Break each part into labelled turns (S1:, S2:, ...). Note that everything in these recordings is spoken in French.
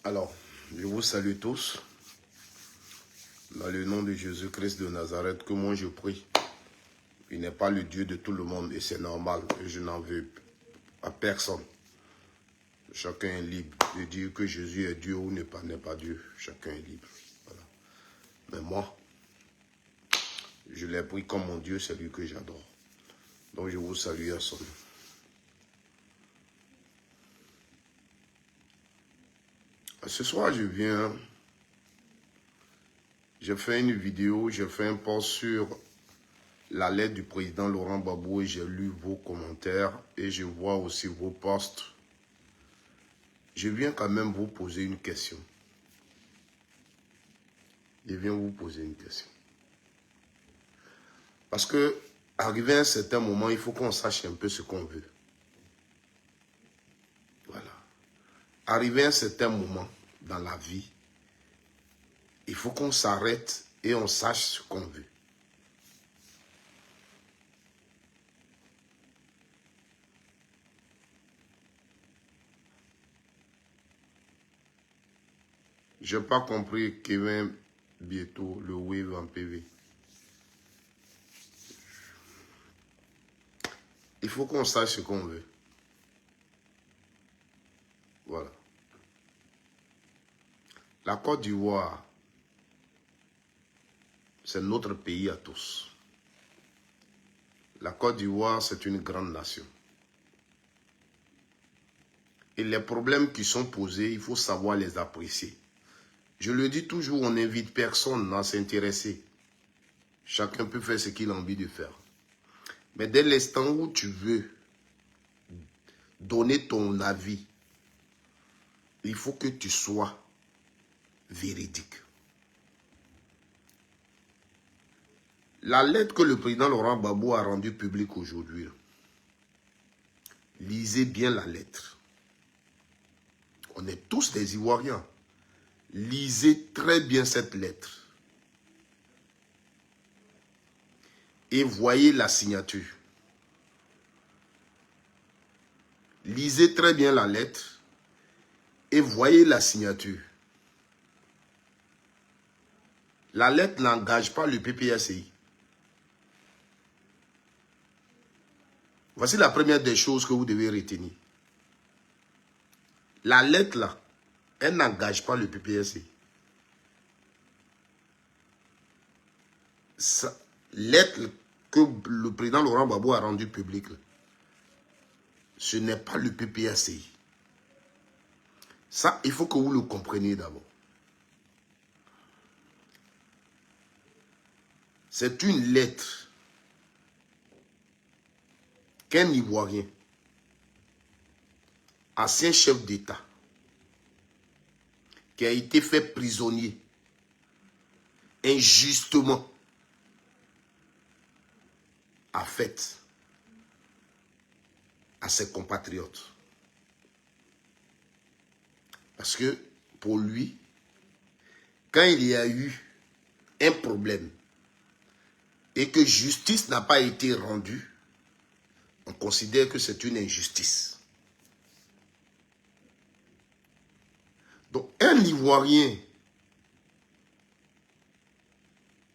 S1: Alors, je vous salue tous, dans le nom de Jésus-Christ de Nazareth, que moi je prie. Il n'est pas le Dieu de tout le monde et c'est normal, et je n'en veux à personne. Chacun est libre de dire que Jésus est Dieu ou n'est pas Dieu. Chacun est libre. Voilà. Mais moi, je l'ai pris comme mon Dieu, c'est lui que j'adore. Donc je vous salue à son nom. Ce soir, je fais une vidéo, je fais un post sur la lettre du président Laurent Gbagbo et j'ai lu vos commentaires et je vois aussi vos posts. Je viens quand même vous poser une question. Je viens vous poser une question. Parce que, arrivé à un certain moment, il faut qu'on sache un peu ce qu'on veut. Voilà. Arrivé à un certain moment dans la vie, il faut qu'on s'arrête et on sache ce qu'on veut. Je n'ai pas compris Kevin bientôt le wave en PV. Il faut qu'on sache ce qu'on veut. Voilà. La Côte d'Ivoire, c'est notre pays à tous. La Côte d'Ivoire, c'est une grande nation. Et les problèmes qui sont posés, il faut savoir les apprécier. Je le dis toujours, on n'invite personne à s'intéresser. Chacun peut faire ce qu'il a envie de faire. Mais dès l'instant où tu veux donner ton avis, il faut que tu sois véridique. La lettre que le président Laurent Gbagbo a rendue publique aujourd'hui, lisez bien la lettre. On est tous des Ivoiriens. Lisez très bien cette lettre. Et voyez la signature. Lisez très bien la lettre et voyez la signature. La lettre n'engage pas le PPACI. Voici la première des choses que vous devez retenir. La lettre là, elle n'engage pas le PPACI. Cette lettre que le président Laurent Gbagbo a rendue publique, ce n'est pas le PPACI. Ça, il faut que vous le compreniez d'abord. C'est une lettre qu'un Ivoirien, ancien chef d'État, qui a été fait prisonnier injustement, a fait à ses compatriotes. Parce que pour lui, quand il y a eu un problème et que justice n'a pas été rendue, on considère que c'est une injustice. Donc un Ivoirien,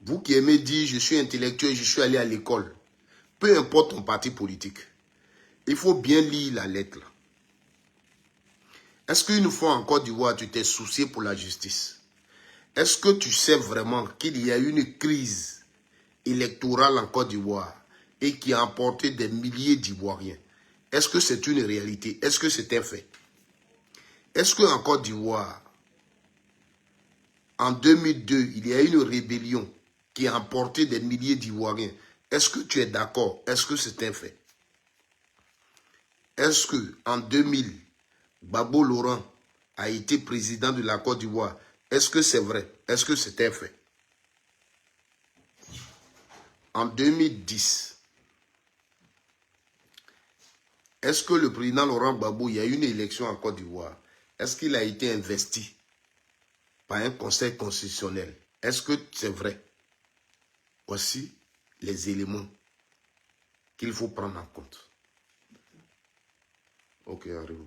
S1: vous qui aimez dire je suis intellectuel, je suis allé à l'école, peu importe ton parti politique, il faut bien lire la lettre. Est-ce qu'une fois en Côte d'Ivoire, tu t'es soucié pour la justice? Est-ce que tu sais vraiment qu'il y a une crise électorale en Côte d'Ivoire et qui a emporté des milliers d'Ivoiriens? Est-ce que c'est une réalité? Est-ce que c'est un fait? Est-ce qu'en Côte d'Ivoire, en 2002, il y a une rébellion qui a emporté des milliers d'Ivoiriens? Est-ce que tu es d'accord? Est-ce que c'est un fait? Est-ce qu'en 2000, Gbagbo Laurent a été président de la Côte d'Ivoire? Est-ce que c'est vrai? Est-ce que c'est un fait? En 2010, est-ce que le président Laurent Gbagbo, il y a eu une élection en Côte d'Ivoire? Est-ce qu'il a été investi par un conseil constitutionnel? Est-ce que c'est vrai? Voici les éléments qu'il faut prendre en compte. Ok, arrive.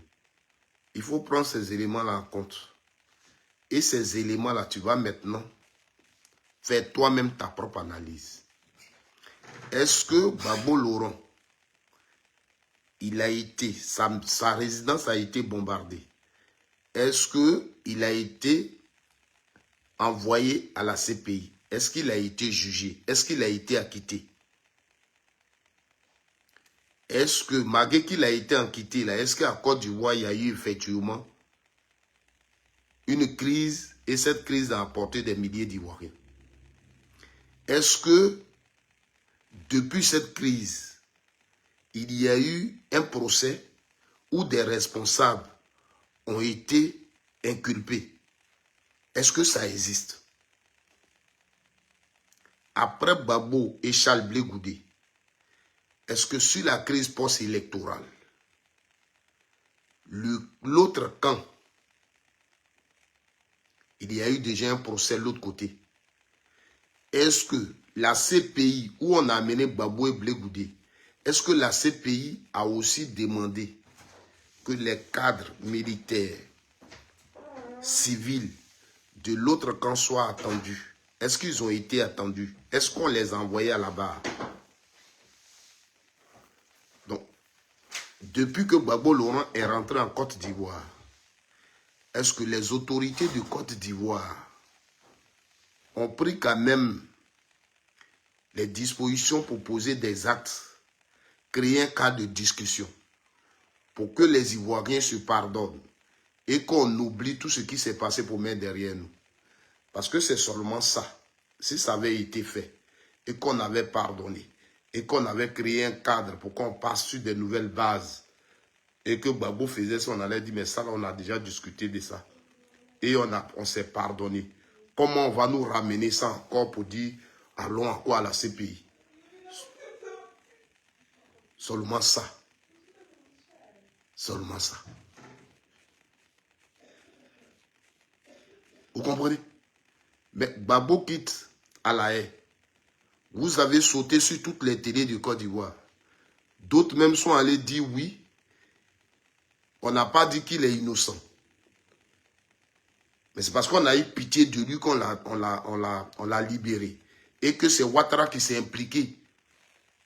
S1: Il faut prendre ces éléments-là en compte. Et ces éléments-là, tu vas maintenant faire toi-même ta propre analyse. Est-ce que Gbagbo Laurent, il a été, sa résidence a été bombardée? Est-ce qu'il a été envoyé à la CPI? Est-ce qu'il a été jugé? Est-ce qu'il a été acquitté? Est-ce que, malgré qu'il a été acquitté, est-ce qu'à Côte d'Ivoire, il y a eu effectivement une crise et cette crise a apporté des milliers d'Ivoiriens? Est-ce que, depuis cette crise, il y a eu un procès où des responsables ont été inculpés? Est-ce que ça existe? Après Gbagbo et Charles Blé Goudé, est-ce que sur la crise post-électorale, l'autre camp, il y a eu déjà un procès de l'autre côté? Est-ce que la CPI, où on a amené Gbagbo et Blé Goudé, est-ce que la CPI a aussi demandé que les cadres militaires, civils de l'autre camp soient attendus? Est-ce qu'ils ont été attendus? Est-ce qu'on les a envoyés à la barre? Donc, depuis que Gbagbo Laurent est rentré en Côte d'Ivoire, est-ce que les autorités de Côte d'Ivoire ont pris quand même les dispositions pour poser des actes, créer un cadre de discussion pour que les Ivoiriens se pardonnent et qu'on oublie tout ce qui s'est passé pour mettre derrière nous? Parce que c'est seulement ça. Si ça avait été fait et qu'on avait pardonné et qu'on avait créé un cadre pour qu'on passe sur de nouvelles bases et que Gbagbo faisait ça, on allait dire, mais ça, on a déjà discuté de ça. Et on s'est pardonné. Comment on va nous ramener ça encore pour dire, allons encore à la CPI? Seulement ça. Seulement ça. Vous comprenez? Mais Gbagbo quitte à la haie. Vous avez sauté sur toutes les télés de Côte d'Ivoire. D'autres même sont allés dire oui. On n'a pas dit qu'il est innocent. Mais c'est parce qu'on a eu pitié de lui qu'on l'a libéré. Et que c'est Ouattara qui s'est impliqué.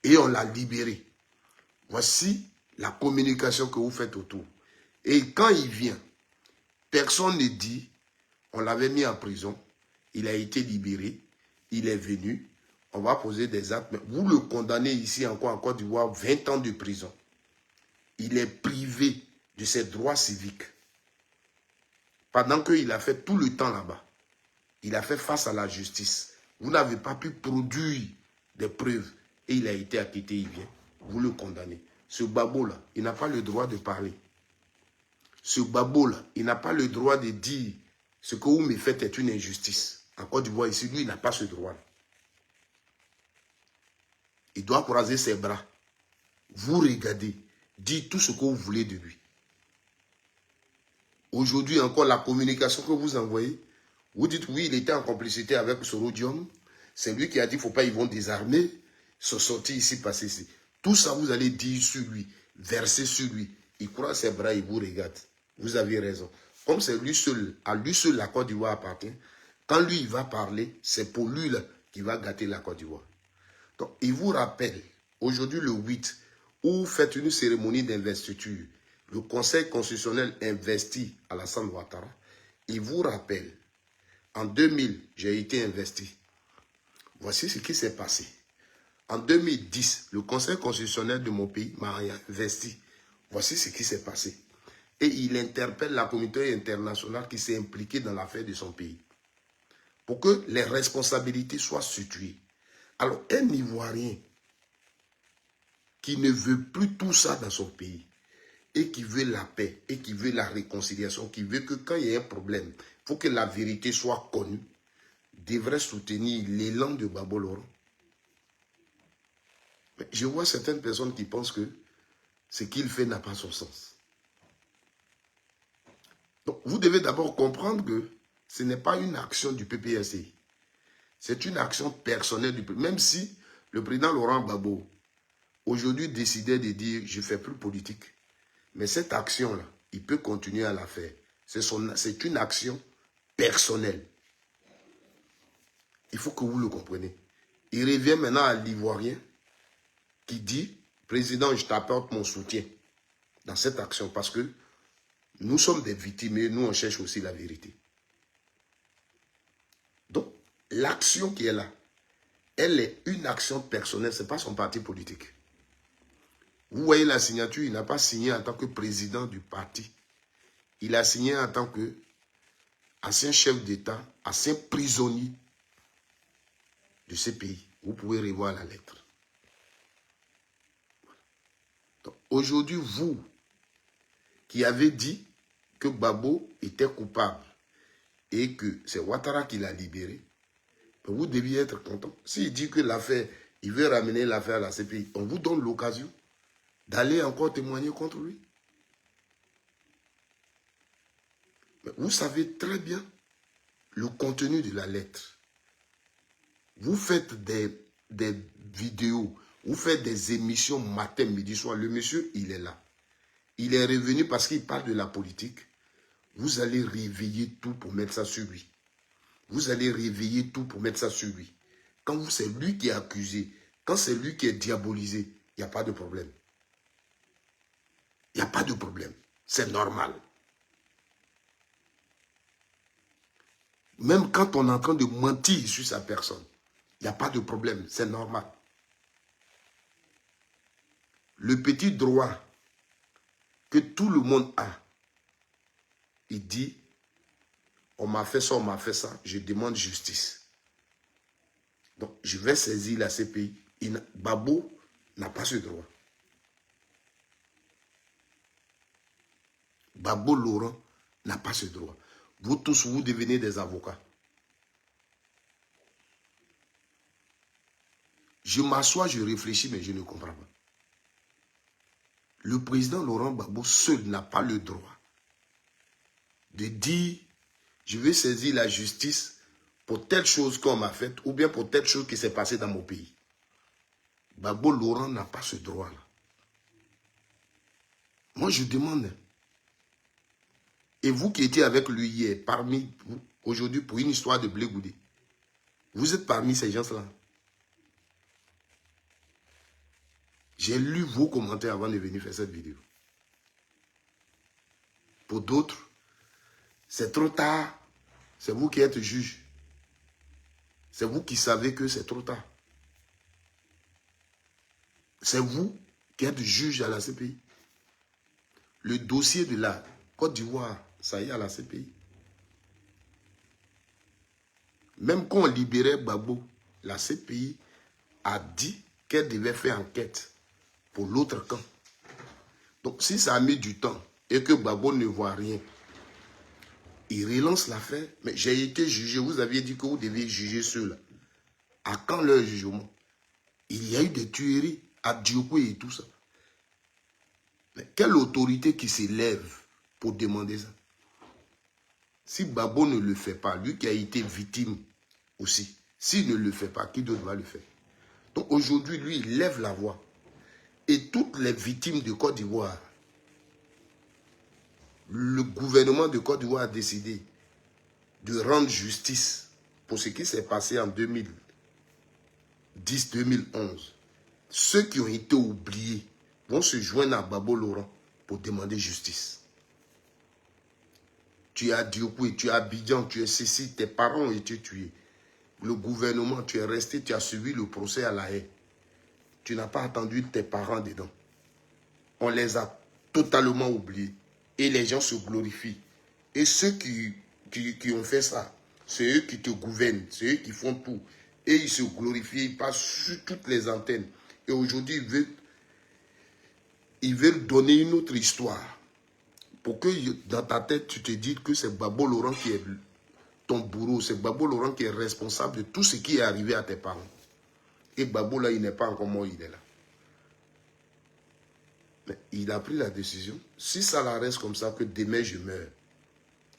S1: Et on l'a libéré. Voici la communication que vous faites autour. Et quand il vient, personne ne dit, on l'avait mis en prison, il a été libéré, il est venu, on va poser des actes. Mais vous le condamnez ici encore en Côte d'Ivoire, 20 ans de prison. Il est privé de ses droits civiques. Pendant qu'il a fait tout le temps là-bas, il a fait face à la justice. Vous n'avez pas pu produire des preuves et il a été acquitté, il vient. Vous le condamnez. Ce Gbagbo-là, il n'a pas le droit de parler. Ce Gbagbo-là, il n'a pas le droit de dire ce que vous me faites est une injustice. En Côte d'Ivoire, ici, lui, il n'a pas ce droit. Il doit croiser ses bras. Vous regardez, dites tout ce que vous voulez de lui. Aujourd'hui, encore la communication que vous envoyez, vous dites oui, il était en complicité avec Sorodium. C'est lui qui a dit qu'il ne faut pas, ils vont désarmer, se sortir ici, passer ici. Tout ça, vous allez dire sur lui, verser sur lui. Il croise ses bras, il vous regarde. Vous avez raison. Comme c'est lui seul, à lui seul la Côte d'Ivoire appartient, quand lui, il va parler, c'est pour lui là qui va gâter la Côte d'Ivoire. Donc, il vous rappelle, aujourd'hui le 8, où vous faites une cérémonie d'investiture, le Conseil constitutionnel investit Alassane Ouattara. Il vous rappelle, en 2000, j'ai été investi. Voici ce qui s'est passé. En 2010, le Conseil constitutionnel de mon pays m'a investi. Voici ce qui s'est passé. Et il interpelle la communauté internationale qui s'est impliquée dans l'affaire de son pays. Pour que les responsabilités soient situées. Alors, un Ivoirien qui ne veut plus tout ça dans son pays, et qui veut la paix, et qui veut la réconciliation, qui veut que quand il y a un problème, il faut que la vérité soit connue, devrait soutenir l'élan de Gbagbo Laurent. Mais je vois certaines personnes qui pensent que ce qu'il fait n'a pas son sens. Donc, vous devez d'abord comprendre que ce n'est pas une action du PPRCI. C'est une action personnelle du PPRCI. Même si le président Laurent Gbagbo, aujourd'hui, décidait de dire « je ne fais plus politique », mais cette action-là, il peut continuer à la faire. C'est une action personnelle. Il faut que vous le compreniez. Il revient maintenant à l'Ivoirien qui dit, président, je t'apporte mon soutien dans cette action parce que nous sommes des victimes et nous on cherche aussi la vérité. Donc, l'action qui est là, elle est une action personnelle, ce n'est pas son parti politique. Vous voyez la signature, il n'a pas signé en tant que président du parti. Il a signé en tant que ancien chef d'État, ancien prisonnier de ce pays. Vous pouvez revoir la lettre. Aujourd'hui, vous qui avez dit que Gbagbo était coupable et que c'est Ouattara qui l'a libéré, vous deviez être content. S'il dit que l'affaire, il veut ramener l'affaire à la CPI, on vous donne l'occasion d'aller encore témoigner contre lui. Mais vous savez très bien le contenu de la lettre. Vous faites des vidéos, vous faites des émissions matin, midi, soir. Le monsieur, il est là. Il est revenu parce qu'il parle de la politique. Vous allez réveiller tout pour mettre ça sur lui. Vous allez réveiller tout pour mettre ça sur lui. Quand c'est lui qui est accusé, quand c'est lui qui est diabolisé, il n'y a pas de problème. Il n'y a pas de problème. C'est normal. Même quand on est en train de mentir sur sa personne, il n'y a pas de problème. C'est normal. Le petit droit que tout le monde a, il dit, on m'a fait ça, je demande justice. Donc, je vais saisir la CPI. Gbagbo n'a pas ce droit. Gbagbo Laurent n'a pas ce droit. Vous tous, vous devenez des avocats. Je m'assois, je réfléchis, mais je ne comprends pas. Le président Laurent Gbagbo seul n'a pas le droit de dire je vais saisir la justice pour telle chose qu'on m'a faite ou bien pour telle chose qui s'est passée dans mon pays. Gbagbo Laurent n'a pas ce droit-là. Moi, je demande. Et vous qui étiez avec lui hier, parmi vous, aujourd'hui, pour une histoire de Blé Goudé, vous êtes parmi ces gens-là. J'ai lu vos commentaires avant de venir faire cette vidéo. Pour d'autres, c'est trop tard. C'est vous qui êtes juge. C'est vous qui savez que c'est trop tard. C'est vous qui êtes juge à la CPI. Le dossier de la Côte d'Ivoire, ça y est à la CPI. Même quand on libérait Gbagbo, la CPI a dit qu'elle devait faire enquête pour l'autre camp. Donc si ça a mis du temps et que Gbagbo ne voit rien, il relance l'affaire. Mais j'ai été jugé, vous aviez dit que vous deviez juger ceux-là. À quand leur jugement? Il y a eu des tueries à Diokwe et tout ça. Mais quelle autorité qui s'élève pour demander ça? Si Gbagbo ne le fait pas, lui qui a été victime aussi, s'il ne le fait pas, qui d'autre va le faire? Donc aujourd'hui, lui, il lève la voix. Et toutes les victimes de Côte d'Ivoire, le gouvernement de Côte d'Ivoire a décidé de rendre justice pour ce qui s'est passé en 2010-2011. Ceux qui ont été oubliés vont se joindre à Gbagbo Laurent pour demander justice. Tu es à Diokwe, tu es à Abidjan, tu es ceci, tes parents ont été tués. Le gouvernement, tu es resté, tu as suivi le procès à La Haye. Tu n'as pas attendu tes parents dedans. On les a totalement oubliés. Et les gens se glorifient. Et ceux qui ont fait ça, c'est eux qui te gouvernent, c'est eux qui font tout. Et ils se glorifient, ils passent sur toutes les antennes. Et aujourd'hui, ils veulent donner une autre histoire. Pour que dans ta tête, tu te dises que c'est Gbagbo Laurent qui est ton bourreau. C'est Gbagbo Laurent qui est responsable de tout ce qui est arrivé à tes parents. Et Gbagbo là, il n'est pas encore mort, il est là. Mais il a pris la décision. Si ça la reste comme ça, que demain je meurs.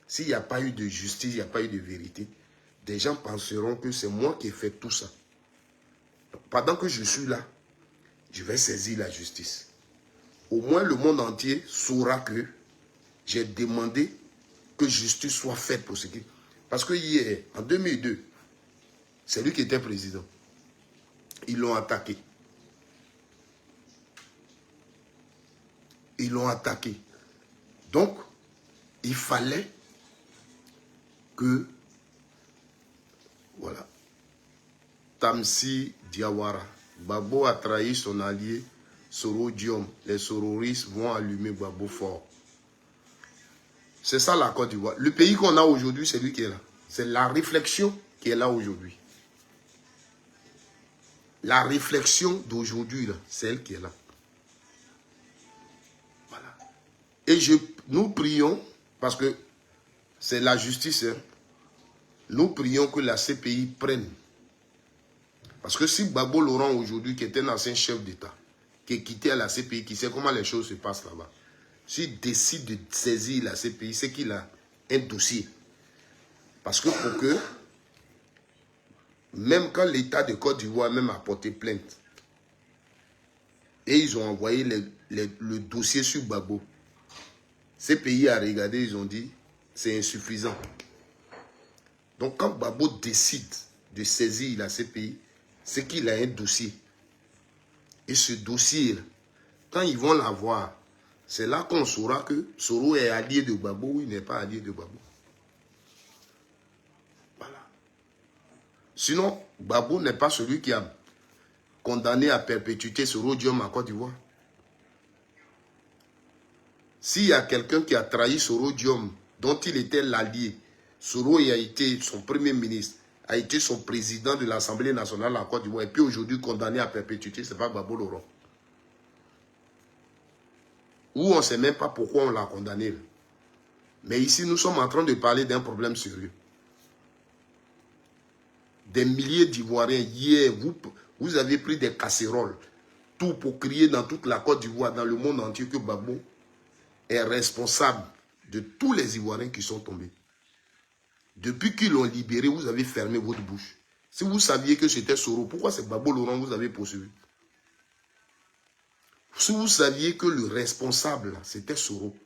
S1: S'il n'y a pas eu de justice, il n'y a pas eu de vérité, des gens penseront que c'est moi qui ai fait tout ça. Donc, pendant que je suis là, je vais saisir la justice. Au moins le monde entier saura que j'ai demandé que justice soit faite pour ce qui... Parce que hier, en 2002, c'est lui qui était président. Ils l'ont attaqué. Ils l'ont attaqué. Donc, il fallait que, voilà, Tamsi Diawara, Gbagbo a trahi son allié Soro Diom. Les sororistes vont allumer Gbagbo fort. C'est ça la Côte d'Ivoire. Le pays qu'on a aujourd'hui, c'est lui qui est là. C'est la réflexion qui est là aujourd'hui. La réflexion d'aujourd'hui, c'est elle qui est là. Voilà. Et nous prions, parce que c'est la justice, hein, nous prions que la CPI prenne. Parce que si Gbagbo Laurent aujourd'hui, qui était un ancien chef d'État, qui est quitté à la CPI, qui sait comment les choses se passent là-bas, s'il décide de saisir la CPI, c'est qu'il a un dossier. Parce que pour que, même quand l'État de Côte d'Ivoire même a porté plainte, et ils ont envoyé le dossier sur Gbagbo, ces pays a regardé, ils ont dit, c'est insuffisant. Donc quand Gbagbo décide de saisir la CPI, c'est qu'il a un dossier. Et ce dossier, quand ils vont l'avoir, c'est là qu'on saura que Soro est allié de Gbagbo ou il n'est pas allié de Gbagbo. Voilà. Sinon, Gbagbo n'est pas celui qui a condamné à perpétuité Soro Diom en Côte d'Ivoire. S'il y a quelqu'un qui a trahi Soro Diom, dont il était l'allié, Soro a été son premier ministre, a été son président de l'Assemblée nationale en Côte d'Ivoire, et puis aujourd'hui condamné à perpétuité, ce n'est pas Gbagbo Laurent. Ou on ne sait même pas pourquoi on l'a condamné. Mais ici, nous sommes en train de parler d'un problème sérieux. Des milliers d'Ivoiriens, hier, vous avez pris des casseroles, tout pour crier dans toute la Côte d'Ivoire, dans le monde entier, que Gbagbo est responsable de tous les Ivoiriens qui sont tombés. Depuis qu'ils l'ont libéré, vous avez fermé votre bouche. Si vous saviez que c'était Soro, pourquoi c'est Gbagbo Laurent que vous avez poursuivi? Si vous saviez que le responsable, c'était Soro,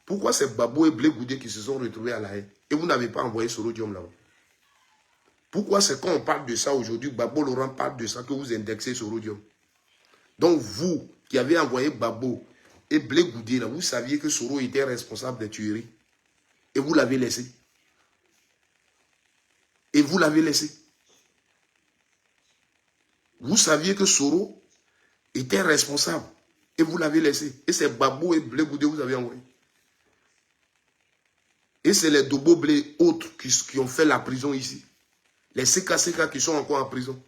S1: pourquoi c'est Gbagbo et Blé Goudé qui se sont retrouvés à la haine et vous n'avez pas envoyé Soro Diom là-bas? Pourquoi c'est quand on parle de ça aujourd'hui, Gbagbo Laurent parle de ça, que vous indexez Soro Diom? Donc vous, qui avez envoyé Gbagbo et Blé Goudé, là, vous saviez que Soro était responsable des tueries et vous l'avez laissé. Et vous l'avez laissé. Vous saviez que Soro était responsable et vous l'avez laissé. Et c'est Gbagbo et Blé Goudé que vous avez envoyé. Et c'est les Dobo Blé autres qui ont fait la prison ici. Les CKCK qui sont encore en prison.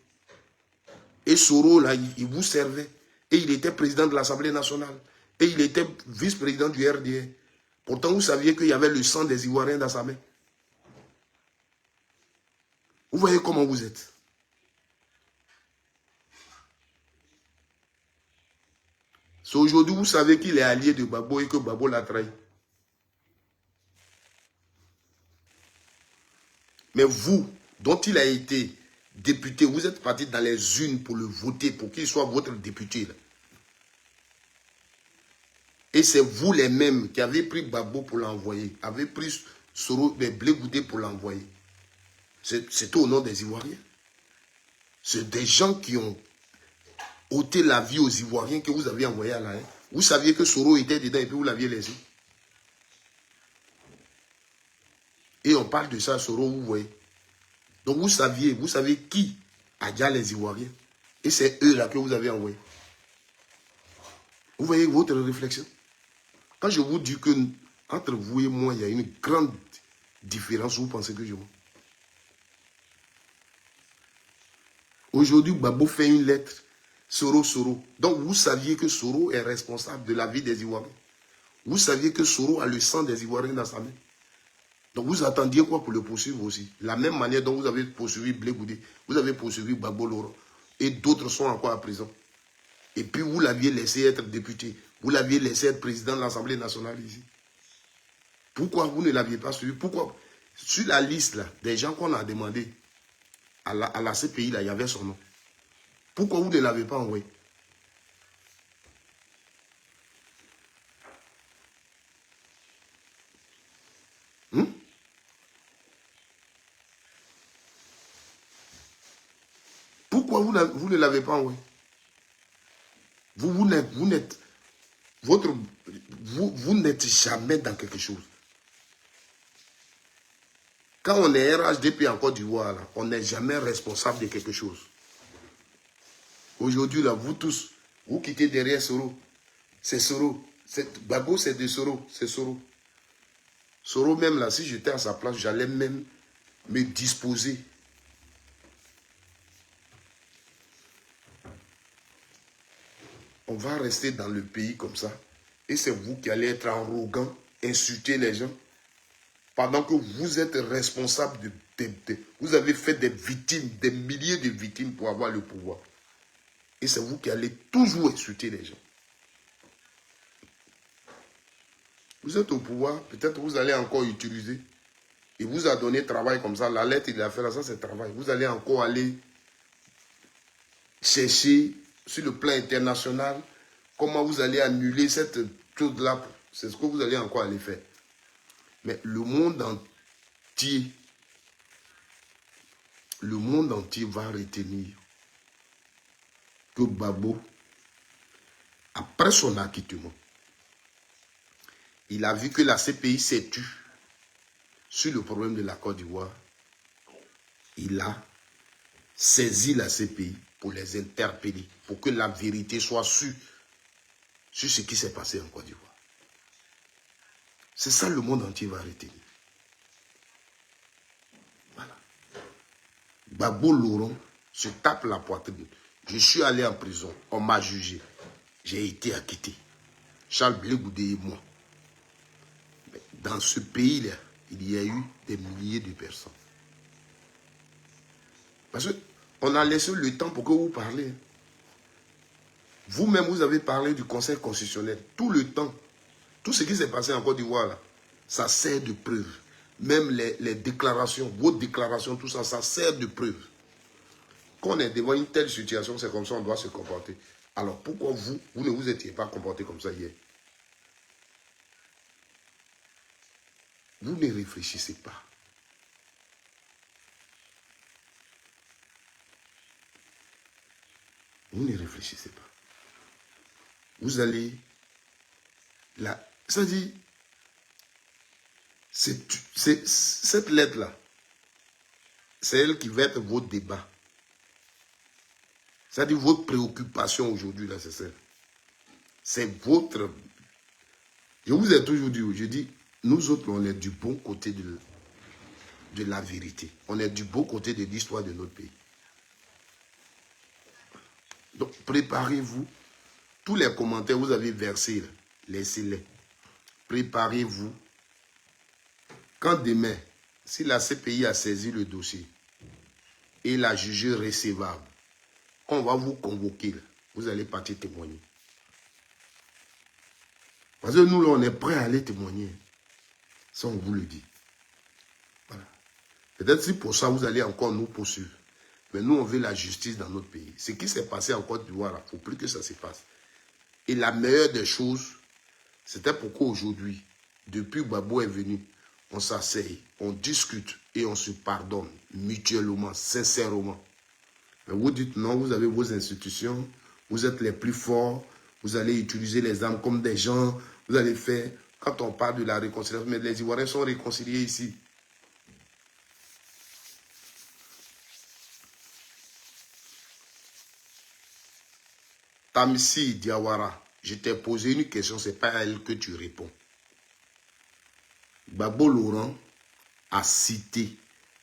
S1: Et Soro, là, il vous servait. Et il était président de l'Assemblée nationale. Et il était vice-président du RDA. Pourtant, vous saviez qu'il y avait le sang des Ivoiriens dans sa main. Vous voyez comment vous êtes. C'est aujourd'hui vous savez qu'il est allié de Gbagbo et que Gbagbo l'a trahi. Mais vous, dont il a été député, vous êtes parti dans les urnes pour le voter, pour qu'il soit votre député. Là. Et c'est vous les mêmes qui avez pris Gbagbo pour l'envoyer, avez pris Soro, les Blé Goudé pour l'envoyer. C'est au nom des Ivoiriens. C'est des gens qui ont ôté la vie aux Ivoiriens que vous avez envoyés à la haine. Vous saviez que Soro était dedans et puis vous l'aviez laissé. Et on parle de ça, Soro, vous voyez. Donc vous savez qui a déjà les Ivoiriens. Et c'est eux là que vous avez envoyés. Vous voyez votre réflexion. Quand je vous dis que entre vous et moi, il y a une grande différence, vous pensez que je vois. Aujourd'hui, Gbagbo fait une lettre, Soro. Donc vous saviez que Soro est responsable de la vie des Ivoiriens. Vous saviez que Soro a le sang des Ivoiriens dans sa main. Donc vous attendiez quoi pour le poursuivre aussi? La même manière dont vous avez poursuivi Blé Goudé, vous avez poursuivi Gbagbo Laurent. Et d'autres sont encore à prison. Et puis vous l'aviez laissé être député. Vous l'aviez laissé être président de l'Assemblée nationale ici. Pourquoi vous ne l'aviez pas suivi? Pourquoi? Sur la liste là, des gens qu'on a demandé à la CPI, là, il y avait son nom. Pourquoi vous ne l'avez pas envoyé? Pourquoi vous ne l'avez pas envoyé? Vous n'êtes jamais dans quelque chose. Quand on est RHDP en Côte d'Ivoire, on n'est jamais responsable de quelque chose. Aujourd'hui, là, vous tous, vous quittez derrière Soro. C'est Soro. Gbagbo, c'est de Soro. C'est Soro. Soro, même là, si j'étais à sa place, j'allais même me disposer. On va rester dans le pays comme ça. Et c'est vous qui allez être arrogant, insulter les gens. Pendant que vous êtes responsable vous avez fait des victimes, des milliers de victimes pour avoir le pouvoir. Et c'est vous qui allez toujours insulter les gens. Vous êtes au pouvoir, peut-être vous allez encore utiliser. Il vous a donné travail comme ça, la lettre, il a fait là, ça c'est travail. Vous allez encore aller chercher sur le plan international comment vous allez annuler cette chose-là. C'est ce que vous allez encore aller faire. Mais le monde entier va retenir que Gbagbo, après son acquittement, il a vu que la CPI s'est tue sur le problème de la Côte d'Ivoire. Il a saisi la CPI pour les interpeller, pour que la vérité soit sûre sur ce qui s'est passé en Côte d'Ivoire. C'est ça le monde entier va retenir. Voilà. Gbagbo Laurent se tape la poitrine. Je suis allé en prison, on m'a jugé. J'ai été acquitté. Charles Blé Goudé et moi. Mais dans ce pays-là, il y a eu des milliers de personnes. Parce qu'on a laissé le temps pour que vous parlez. Vous-même, vous avez parlé du Conseil constitutionnel. Tout le temps. Tout ce qui s'est passé en Côte d'Ivoire, là, ça sert de preuve. Même les déclarations, vos déclarations, tout ça, ça sert de preuve. Quand on est devant une telle situation, c'est comme ça on doit se comporter. Alors pourquoi vous ne vous étiez pas comporté comme ça hier? Vous ne réfléchissez pas. Vous ne réfléchissez pas. Vous allez... Là, ça dit... Cette lettre-là, c'est elle qui va être votre débat. C'est-à-dire votre préoccupation aujourd'hui, là, c'est ça. C'est votre... Je vous ai toujours dit, je dis, nous autres, on est du bon côté de la vérité. On est du bon côté de l'histoire de notre pays. Donc, préparez-vous. Tous les commentaires que vous avez versés, laissez-les. Préparez-vous. Quand demain, si la CPI a saisi le dossier et l'a jugé recevable, on va vous convoquer, vous allez partir témoigner. Parce que nous, là, on est prêts à aller témoigner. Ça, on vous le dit. Voilà. Peut-être si pour ça, vous allez encore nous poursuivre. Mais nous, on veut la justice dans notre pays. Ce qui s'est passé en Côte d'Ivoire, il ne faut plus que ça se passe. Et la meilleure des choses, c'était pourquoi aujourd'hui, depuis que Gbagbo est venu, on s'asseye, on discute et on se pardonne mutuellement, sincèrement. Mais vous dites non, vous avez vos institutions, vous êtes les plus forts, vous allez utiliser les armes comme des gens, vous allez faire, quand on parle de la réconciliation, mais les Ivoiriens sont réconciliés ici. Tamsi Diawara, je t'ai posé une question, ce n'est pas à elle que tu réponds. Gbagbo Laurent a cité,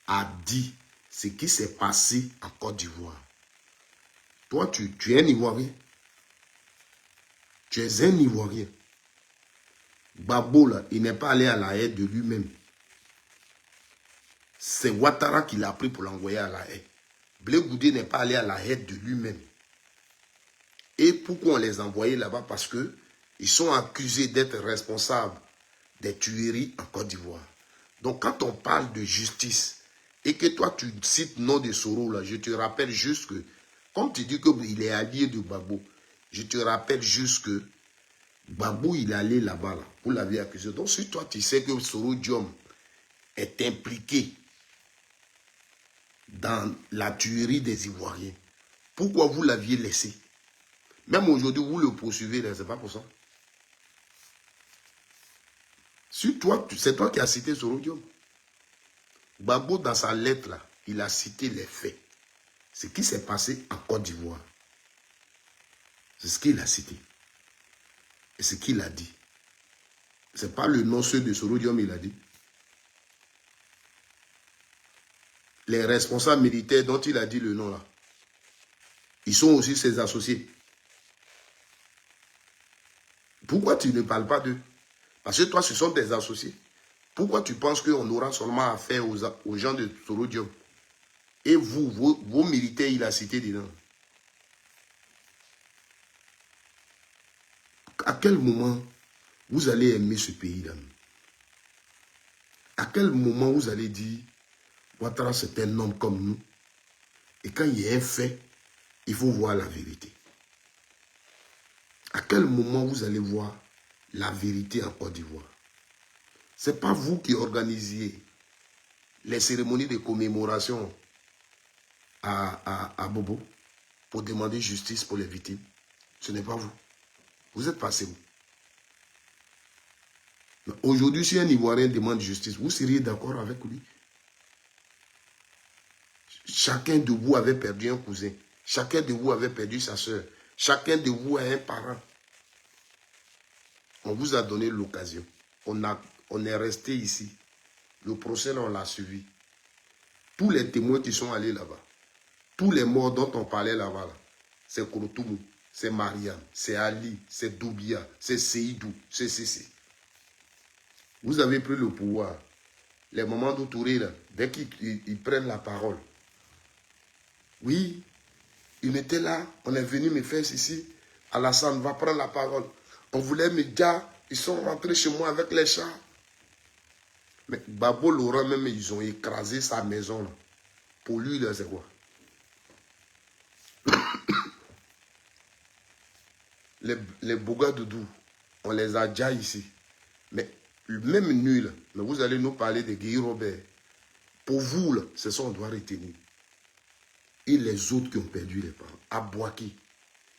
S1: a dit ce qui s'est passé en Côte d'Ivoire. Toi, tu es un Ivoirien. Tu es un Ivoirien. Gbagbo, là, il n'est pas allé à la haie de lui-même. C'est Ouattara qui l'a pris pour l'envoyer à la haie. Blé Goudé n'est pas allé à la haie de lui-même. Et pourquoi on les a envoyés là-bas? Parce qu'ils sont accusés d'être responsables des tueries en Côte d'Ivoire. Donc quand on parle de justice et que toi tu cites le nom de Soro, là, je te rappelle juste que, comme tu dis qu'il est allié de Gbagbo, je te rappelle juste que Gbagbo il est allé là-bas, là, vous l'avez accusé. Donc si toi tu sais que Soro Diom est impliqué dans la tuerie des Ivoiriens, Pourquoi vous l'aviez laissé? Même aujourd'hui, vous le poursuivez, ce n'est pas pour ça. C'est toi qui as cité ce rhodium. Gbagbo, dans sa lettre, là, il a cité les faits. Ce qui s'est passé en Côte d'Ivoire. C'est ce qu'il a cité. Et ce qu'il a dit. Ce n'est pas le nom de ce rhodium, il a dit. Les responsables militaires dont il a dit le nom là, ils sont aussi ses associés. Pourquoi tu ne parles pas d'eux? Parce que toi, ce sont des associés. Pourquoi tu penses qu'on aura seulement affaire aux gens de Sorodium? Et vous, vos militaires, il a cité dedans. À quel moment vous allez aimer ce pays-là? À quel moment vous allez dire, Ouattara, c'est un homme comme nous? Et quand il y a un fait, il faut voir la vérité. À quel moment vous allez voir la vérité en Côte d'Ivoire? Ce n'est pas vous qui organisiez les cérémonies de commémoration à Bobo pour demander justice pour les victimes. Ce n'est pas vous. Vous êtes passé où? Aujourd'hui, si un Ivoirien demande justice, vous seriez d'accord avec lui? Chacun de vous avait perdu un cousin. Chacun de vous avait perdu sa soeur. Chacun de vous a un parent. On vous a donné l'occasion. On est resté ici. Le procès, on l'a suivi. Tous les témoins qui sont allés là-bas, tous les morts dont on parlait là-bas, c'est Kouroutoumou, c'est Mariam, c'est Ali, c'est Doubia, c'est Seydou, c'est Cissé. Vous avez pris le pouvoir. Les moments de Touré, là, dès qu'ils prennent la parole. Oui, il était là, on est venu me faire ici. Alassane va prendre la parole. On voulait me dire, ils sont rentrés chez moi avec les chats. Mais Babo Laurent, même, ils ont écrasé sa maison. Là. Pour lui, là, c'est quoi? Les Boga Doudou, on les a déjà ici. Mais même nul, mais vous allez nous parler de Guy Robert. Pour vous, là, c'est ça qu'on doit retenir. Et les autres qui ont perdu les parents. À Boaki,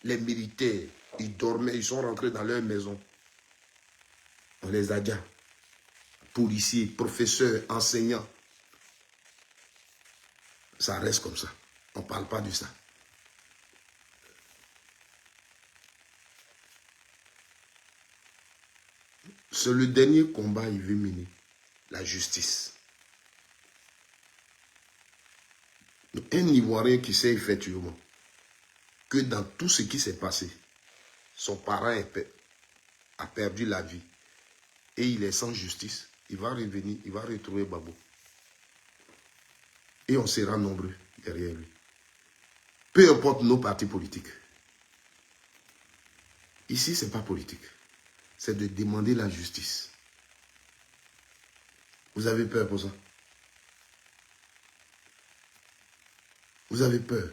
S1: les militaires, ils dormaient, ils sont rentrés dans leur maison. On les a déjà. Policiers, professeurs, enseignants. Ça reste comme ça. On ne parle pas de ça. C'est le dernier combat qu'il veut mener. La justice. Un Ivoirien qui sait effectivement que dans tout ce qui s'est passé, son parent a perdu la vie et il est sans justice, il va revenir, il va retrouver Babo. Et on sera nombreux derrière lui. Peu importe nos partis politiques. Ici, ce n'est pas politique. C'est de demander la justice. Vous avez peur pour ça? Vous avez peur.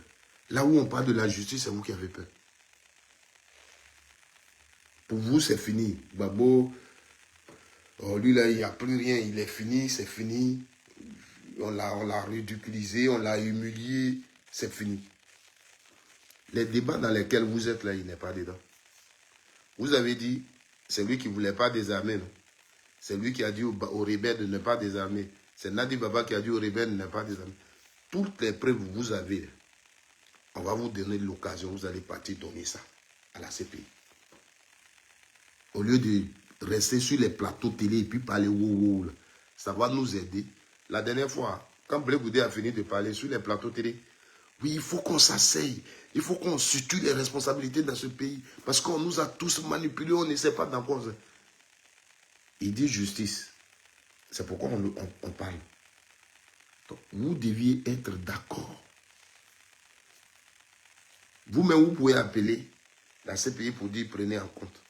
S1: Là où on parle de la justice, c'est vous qui avez peur. Pour vous, c'est fini. Babo, oh, lui là, il n'y a plus rien. Il est fini, c'est fini. On l'a ridiculisé, on l'a humilié. C'est fini. Les débats dans lesquels vous êtes là, il n'est pas dedans. Vous avez dit, c'est lui qui ne voulait pas désarmer, non? C'est lui qui a dit aux rebelles de ne pas désarmer. C'est Nadi Baba qui a dit aux rebelles de ne pas désarmer. Toutes les preuves que vous avez, on va vous donner l'occasion, vous allez partir donner ça à la CPI. Au lieu de rester sur les plateaux télé et puis parler wow, ça va nous aider. La dernière fois, quand Blé Goudé a fini de parler sur les plateaux télé, oui, il faut qu'on s'asseye, il faut qu'on situe les responsabilités dans ce pays, parce qu'on nous a tous manipulés, on ne sait pas dans quoi. Il dit justice. C'est pourquoi on parle. Donc, vous deviez être d'accord. Vous-même, vous pouvez appeler la CPI pour dire prenez en compte.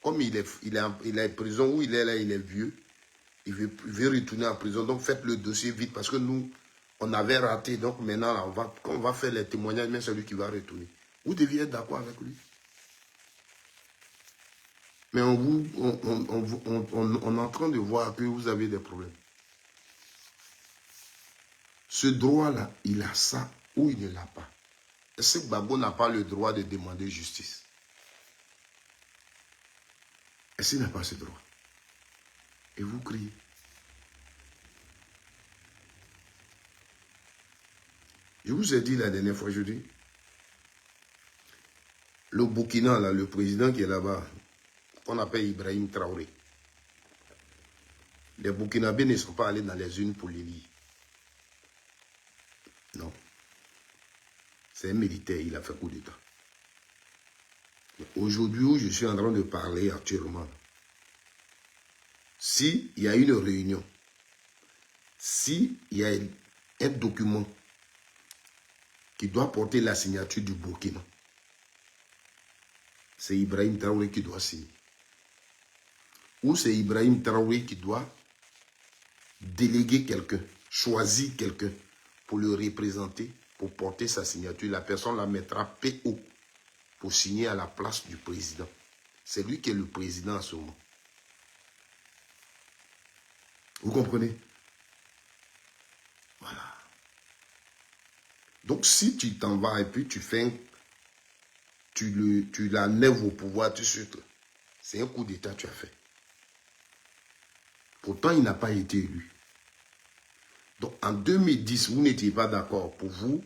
S1: Comme il est en prison, où il est là, il est vieux, il veut retourner en prison. Donc faites le dossier vite parce que nous, on avait raté. Donc maintenant, là, quand on va faire les témoignages, mais c'est lui qui va retourner. Vous deviez être d'accord avec lui. Mais on est en train de voir que vous avez des problèmes. Ce droit-là, il a ça ou il ne l'a pas. Est-ce que Gbagbo n'a pas le droit de demander justice? Est-ce qu'il n'a pas ce droit? Et vous criez. Je vous ai dit la dernière fois, je dis, le Burkina, là, le président qui est là-bas, qu'on appelle Ibrahim Traoré, les Burkinabés ne sont pas allés dans les urnes pour l'élire. Non. C'est un militaire, il a fait coup d'État. Aujourd'hui, où je suis en train de parler actuellement, s'il y a une réunion, s'il y a un document qui doit porter la signature du Burkina, c'est Ibrahim Traoré qui doit signer. Ou c'est Ibrahim Traoré qui doit déléguer quelqu'un, choisir quelqu'un pour le représenter, pour porter sa signature. La personne la mettra PO pour signer à la place du président. C'est lui qui est le président à ce moment. Vous comprenez? Voilà. Donc si tu t'en vas et puis tu fais tu l'enlèves au pouvoir tout de suite, c'est un coup d'État que tu as fait. Pourtant, il n'a pas été élu. Donc, en 2010, vous n'étiez pas d'accord. Pour vous,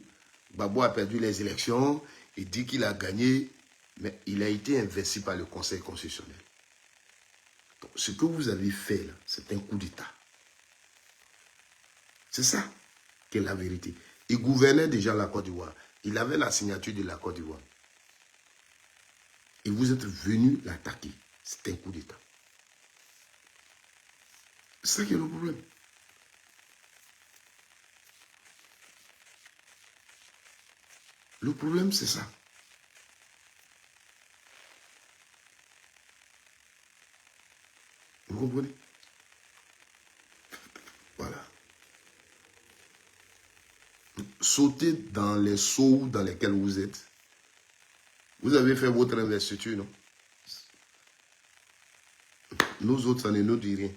S1: Gbagbo a perdu les élections, il dit qu'il a gagné, mais il a été investi par le Conseil constitutionnel. Donc, ce que vous avez fait, là, c'est un coup d'État. C'est ça qui est la vérité. Il gouvernait déjà la Côte d'Ivoire. Il avait la signature de la Côte d'Ivoire. Et vous êtes venu l'attaquer. C'est un coup d'État. C'est ça qui est le problème. Le problème, c'est ça. Vous comprenez? Voilà. Sautez dans les seaux dans lesquels vous êtes. Vous avez fait votre investiture, non? Nous autres, ça ne nous dit rien.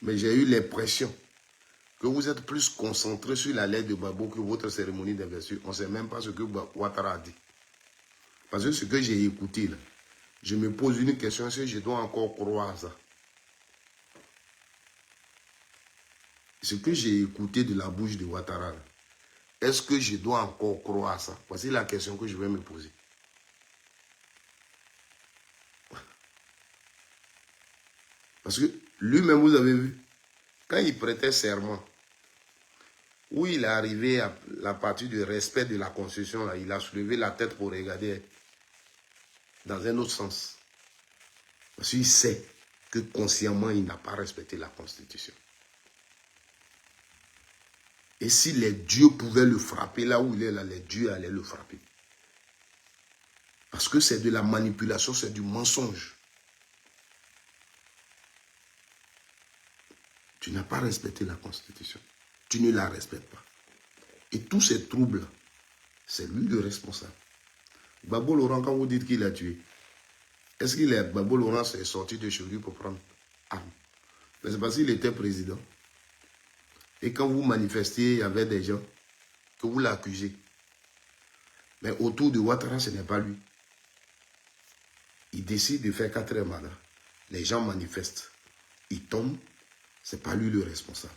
S1: Mais j'ai eu l'impression que vous êtes plus concentrés sur la lettre de Gbagbo que votre cérémonie d'investiture. On ne sait même pas ce que Ouattara a dit. Parce que ce que j'ai écouté, là, je me pose une question, est-ce que je dois encore croire à ça? Ce que j'ai écouté de la bouche de Ouattara, est-ce que je dois encore croire à ça? Voici la question que je vais me poser. Parce que lui-même, vous avez vu, quand il prêtait serment, où il est arrivé à la partie du respect de la Constitution, là, il a soulevé la tête pour regarder dans un autre sens. Parce qu'il sait que consciemment, il n'a pas respecté la Constitution. Et si les dieux pouvaient le frapper là où il est là, les dieux allaient le frapper. Parce que c'est de la manipulation, c'est du mensonge. Tu n'as pas respecté la Constitution. Tu ne la respectes pas. Et tous ces troubles, c'est lui le responsable. Gbagbo Laurent, quand vous dites qu'il a tué, est-ce qu'il est Gbagbo Laurent est sorti de chez lui pour prendre arme? Mais c'est parce qu'il était président. Et quand vous manifestiez, il y avait des gens que vous l'accusez. Mais autour de Ouattara, ce n'est pas lui. Il décide de faire 4 mandats. Les gens manifestent. Il tombe. Ce n'est pas lui le responsable.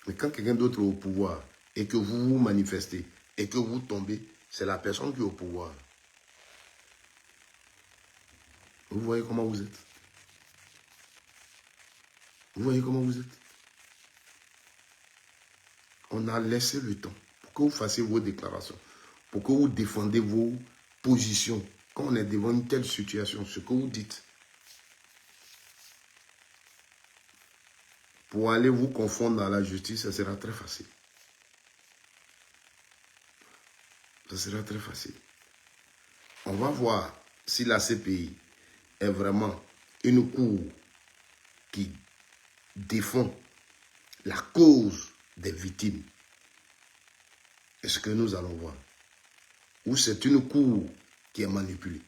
S1: Mais quand quelqu'un d'autre est au pouvoir et que vous vous manifestez et que vous tombez, c'est la personne qui est au pouvoir. Vous voyez comment vous êtes? Vous voyez comment vous êtes? On a laissé le temps pour que vous fassiez vos déclarations, pour que vous défendez vos positions. Quand on est devant une telle situation, ce que vous dites, pour aller vous confondre dans la justice, ça sera très facile. Ça sera très facile. On va voir si la CPI est vraiment une cour qui défend la cause des victimes. est ce que nous allons voir. Ou c'est une cour qui est manipulée.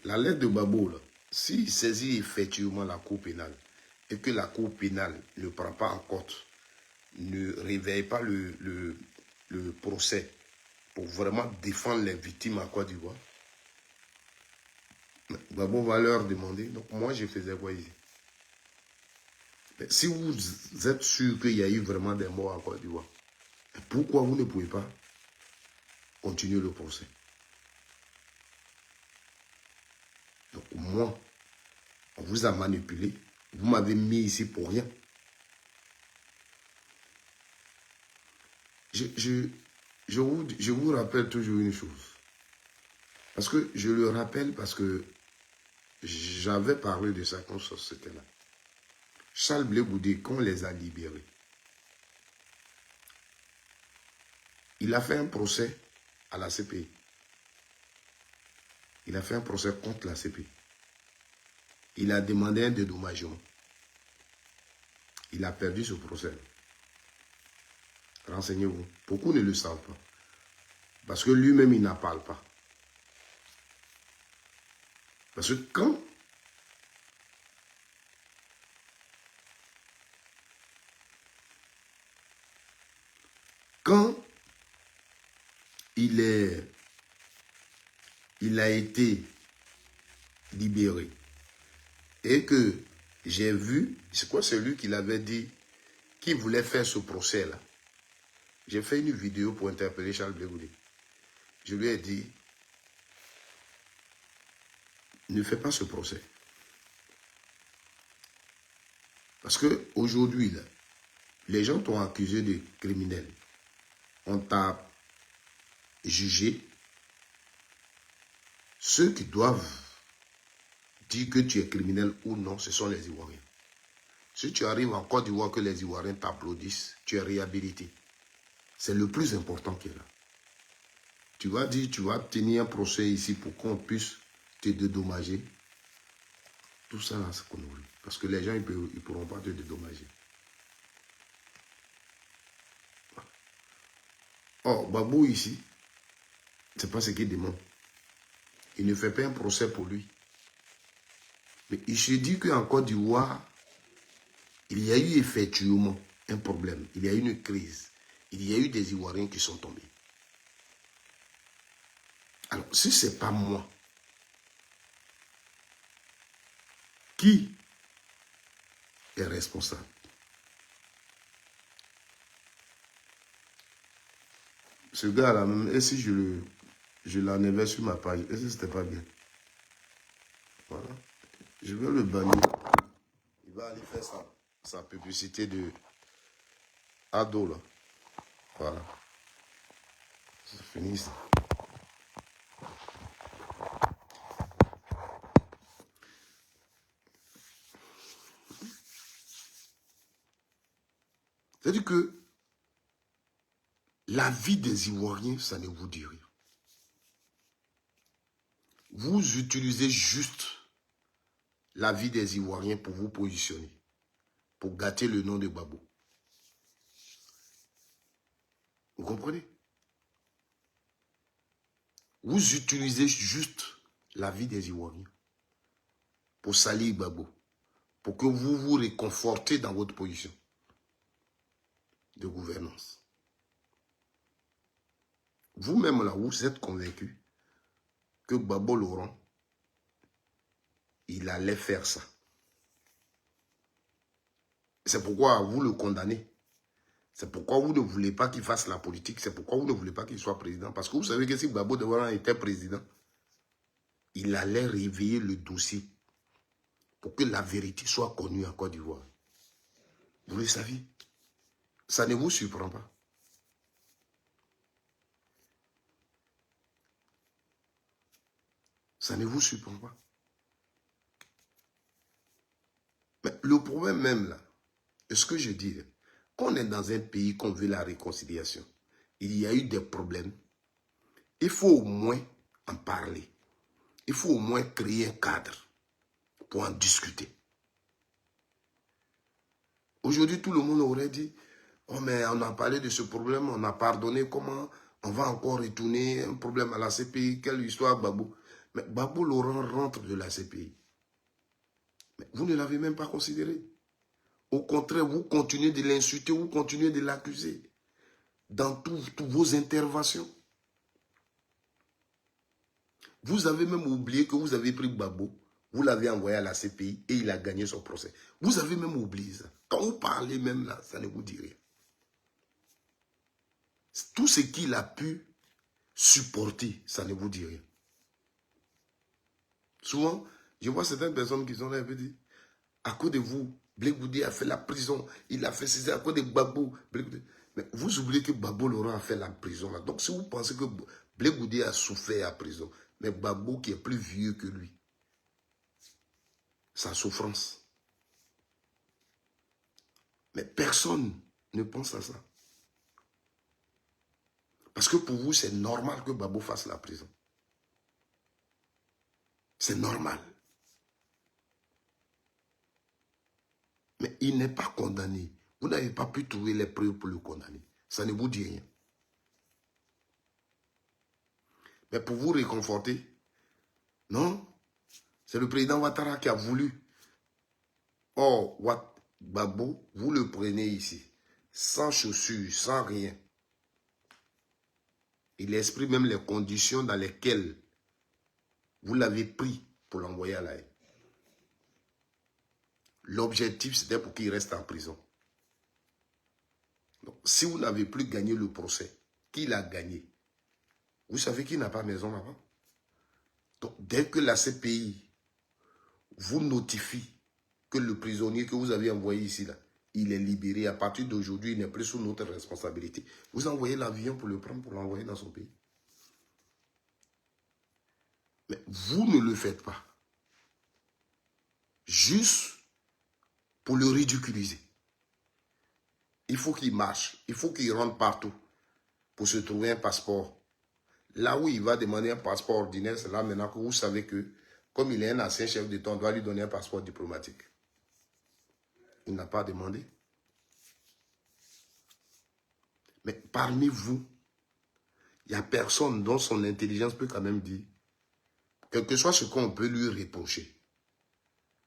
S1: La lettre de Gbagbo, s'il saisit effectivement la cour pénale et que la cour pénale ne prend pas en compte, ne réveille pas le le procès pour vraiment défendre les victimes à Côte d'Ivoire, Gbagbo va leur demander. Donc moi, je faisais quoi ici? Mais si vous êtes sûr qu'il y a eu vraiment des morts à Côte d'Ivoire, pourquoi vous ne pouvez pas continuer le procès? Donc moi, on vous a manipulé. Vous m'avez mis ici pour rien. Je vous rappelle toujours une chose. Parce que je le rappelle parce que j'avais parlé de ça quand c'était là. Charles Blé Goudé, quand on les a libérés, il a fait un procès à la CPI. Il a fait un procès contre la CPI. Il a demandé un dédommagement. Il a perdu ce procès. Renseignez-vous. Beaucoup ne le savent pas. Parce que lui-même, il n'en parle pas. Parce que quand il a été libéré et que j'ai vu, c'est quoi celui qui l'avait dit, qui voulait faire ce procès-là. J'ai fait une vidéo pour interpeller Charles Blé Goudé. Je lui ai dit, ne fais pas ce procès. Parce qu'aujourd'hui, les gens t'ont accusé de criminel. On t'a jugé. Ceux qui doivent dire que tu es criminel ou non, ce sont les Ivoiriens. Si tu arrives en Côte d'Ivoire que les Ivoiriens t'applaudissent, tu es réhabilité. C'est le plus important qui est là. Tu vas dire, tu vas tenir un procès ici pour qu'on puisse te dédommager. Tout ça, là, c'est connu. Parce que les gens, ils ne pourront pas te dédommager. Or, Babou ici, c'est pas ce qu'il demande. Il ne fait pas un procès pour lui. Mais il se dit qu'en Côte d'Ivoire, il y a eu effectivement un problème. Il y a eu une crise. Il y a eu des Ivoiriens qui sont tombés. Alors, si ce n'est pas moi, qui est responsable? Ce gars-là, même, et si je l'enlevais sur ma page, et si ce n'était pas bien? Voilà. Je vais le bannir. Il va aller faire sa publicité de ado, là. Voilà. C'est fini, ça. C'est-à-dire que la vie des Ivoiriens, ça ne vous dit rien. Vous utilisez juste la vie des Ivoiriens pour vous positionner, pour gâter le nom de Gbagbo. Vous comprenez? Vous utilisez juste la vie des Ivoiriens pour salir Gbagbo, pour que vous vous réconfortez dans votre position de gouvernance. Vous-même là, vous êtes convaincu que Gbagbo Laurent, il allait faire ça. C'est pourquoi vous le condamnez. C'est pourquoi vous ne voulez pas qu'il fasse la politique. C'est pourquoi vous ne voulez pas qu'il soit président. Parce que vous savez que si Gbagbo Laurent était président, il allait réveiller le dossier pour que la vérité soit connue en Côte d'Ivoire. Vous le saviez? Ça ne vous surprend pas. Ça ne vous surprend pas. Mais le problème même là, ce que je dis, quand on est dans un pays qu'on veut la réconciliation, il y a eu des problèmes, il faut au moins en parler. Il faut au moins créer un cadre pour en discuter. Aujourd'hui, tout le monde aurait dit, oh mais on a parlé de ce problème, on a pardonné, comment on va encore retourner un problème à la CPI, quelle histoire Gbagbo. Mais Gbagbo Laurent rentre de la CPI. Mais vous ne l'avez même pas considéré. Au contraire, vous continuez de l'insulter, vous continuez de l'accuser. dans toutes vos interventions. Vous avez même oublié que vous avez pris Gbagbo, vous l'avez envoyé à la CPI et il a gagné son procès. Vous avez même oublié ça. Quand vous parlez même là, ça ne vous dit rien. Tout ce qu'il a pu supporter, ça ne vous dit rien. Souvent, je vois certaines personnes qui sont là et me disent, à cause de vous, Blé Goudé a fait la prison, il a fait ceci à cause de Gbagbo. Mais vous oubliez que Gbagbo Laurent a fait la prison là. Donc si vous pensez que Blé Goudé a souffert à prison, mais Gbagbo qui est plus vieux que lui, sa souffrance. Mais personne ne pense à ça. Parce que pour vous, c'est normal que Gbagbo fasse la prison. C'est normal. Mais il n'est pas condamné. Vous n'avez pas pu trouver les preuves pour le condamner. Ça ne vous dit rien. Mais pour vous réconforter, non, c'est le président Ouattara qui a voulu. Or, Gbagbo, vous le prenez ici, sans chaussures, sans rien. Il exprime même les conditions dans lesquelles vous l'avez pris pour l'envoyer à la haine. L'objectif, c'était pour qu'il reste en prison. Donc, si vous n'avez plus gagné le procès, qu'il a gagné, vous savez qu'il n'a pas maison là-bas. Donc, dès que la CPI vous notifie que le prisonnier que vous avez envoyé ici, là, il est libéré, à partir d'aujourd'hui, il n'est plus sous notre responsabilité. Vous envoyez l'avion pour le prendre, pour l'envoyer dans son pays. Mais vous ne le faites pas. Juste pour le ridiculiser. Il faut qu'il marche, il faut qu'il rentre partout pour se trouver un passeport. Là où il va demander un passeport ordinaire, c'est là maintenant que vous savez que, comme il est un ancien chef d'État, on doit lui donner un passeport diplomatique. Il n'a pas demandé. Mais parmi vous, il n'y a personne dont son intelligence peut quand même dire, quel que soit ce qu'on peut lui reprocher,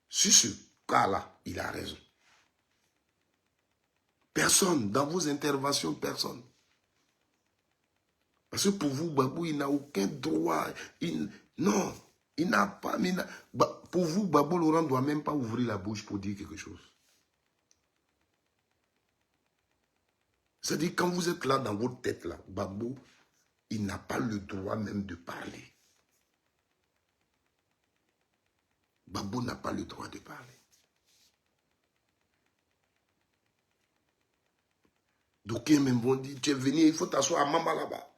S1: sur ce cas-là, il a raison. Personne, dans vos interventions, personne. Parce que pour vous, Gbagbo, il n'a aucun droit. Non, il n'a pas. Pour vous, Gbagbo Laurent ne doit même pas ouvrir la bouche pour dire quelque chose. C'est-à-dire, quand vous êtes là dans votre tête, là, Gbagbo, il n'a pas le droit même de parler. Gbagbo n'a pas le droit de parler. D'aucuns même vont dire, tu es venu, il faut t'asseoir à Mama là-bas.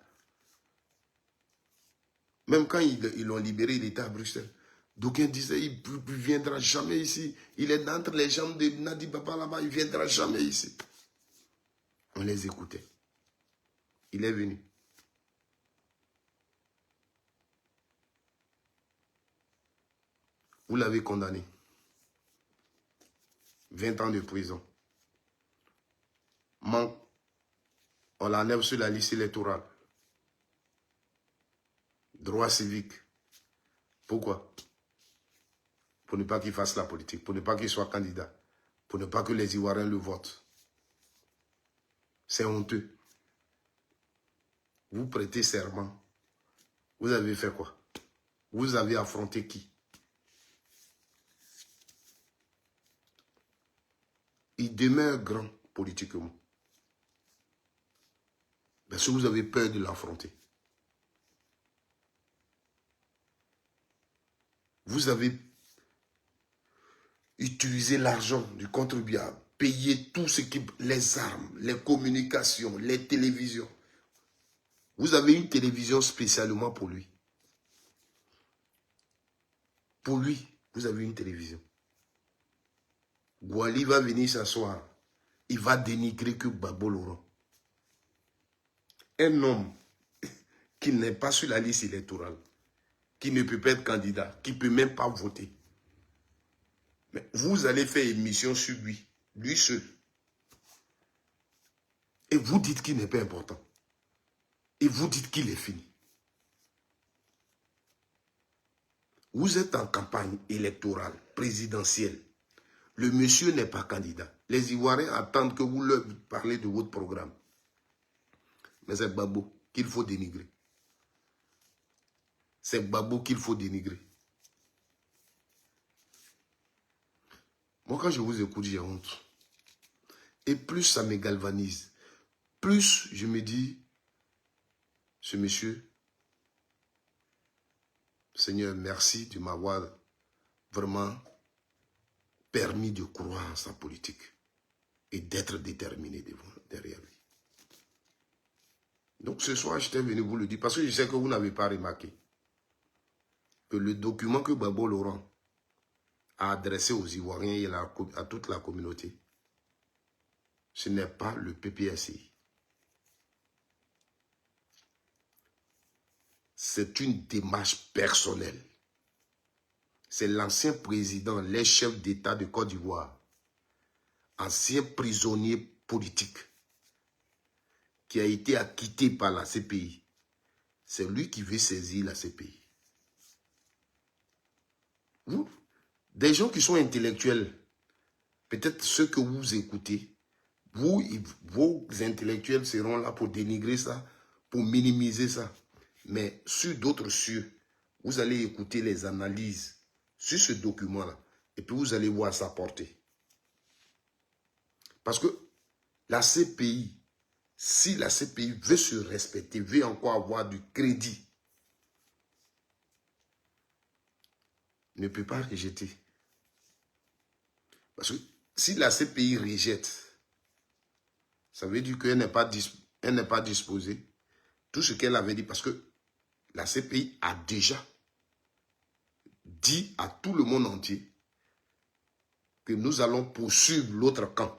S1: Même quand ils l'ont libéré, il était à Bruxelles. D'aucuns disaient, il ne viendra jamais ici. Il est entre les jambes de Nadi Baba là-bas, il ne viendra jamais ici. On les écoutait. Il est venu. Vous l'avez condamné. 20 ans de prison. On l'enlève sur la liste électorale. Droit civique. Pourquoi? Pour ne pas qu'il fasse la politique, pour ne pas qu'il soit candidat, pour ne pas que les Ivoiriens le votent. C'est honteux. Vous prêtez serment. Vous avez fait quoi? Vous avez affronté qui? Il demeure grand politiquement. Parce que vous avez peur de l'affronter. Vous avez utilisé l'argent du contribuable, payé tout ce qui... les armes, les communications, les télévisions. Vous avez une télévision spécialement pour lui. Pour lui, vous avez une télévision. Gwali va venir s'asseoir. Il va dénigrer que Gbagbo Laurent. Un homme qui n'est pas sur la liste électorale, qui ne peut pas être candidat, qui ne peut même pas voter. Mais vous allez faire émission sur lui, lui seul. Et vous dites qu'il n'est pas important. Et vous dites qu'il est fini. Vous êtes en campagne électorale, présidentielle. Le monsieur n'est pas candidat. Les Ivoiriens attendent que vous leur parlez de votre programme. Mais c'est Gbagbo qu'il faut dénigrer. C'est Gbagbo qu'il faut dénigrer. Moi, quand je vous écoute, j'ai honte. Et plus ça me galvanise, plus je me dis, ce monsieur, Seigneur, merci de m'avoir vraiment permis de croire en sa politique et d'être déterminé derrière lui. Donc ce soir, j'étais venu vous le dire, parce que je sais que vous n'avez pas remarqué que le document que Gbagbo Laurent a adressé aux Ivoiriens et à toute la communauté, ce n'est pas le PPSI. C'est une démarche personnelle. C'est l'ancien président, les chefs d'État de Côte d'Ivoire, ancien prisonnier politique, qui a été acquitté par la CPI. C'est lui qui veut saisir la CPI. Vous, des gens qui sont intellectuels, peut-être ceux que vous écoutez, vos intellectuels seront là pour dénigrer ça, pour minimiser ça. Mais sur d'autres cieux, vous allez écouter les analyses sur ce document-là. Et puis vous allez voir sa portée. Parce que la CPI, si la CPI veut se respecter, veut encore avoir du crédit, ne peut pas rejeter. Parce que si la CPI rejette, ça veut dire qu'elle n'est pas disposée. Tout ce qu'elle avait dit, parce que la CPI a déjà dit à tout le monde entier que nous allons poursuivre l'autre camp.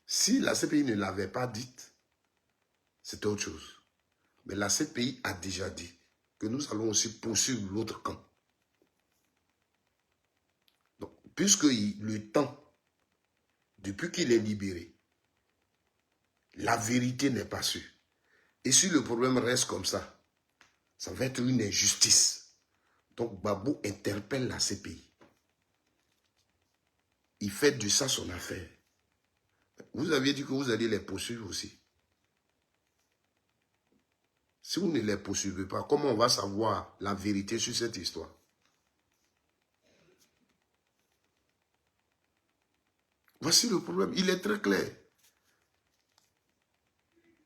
S1: Si la CPI ne l'avait pas dite, c'était autre chose. Mais la CPI a déjà dit que nous allons aussi poursuivre l'autre camp. Donc, puisque le temps, depuis qu'il est libéré, la vérité n'est pas sûre. Et si le problème reste comme ça va être une injustice. Donc, Gbagbo interpelle la CPI. Il fait de ça son affaire. Vous aviez dit que vous alliez les poursuivre aussi. Si vous ne les poursuivez pas, comment on va savoir la vérité sur cette histoire? Voici le problème. Il est très clair.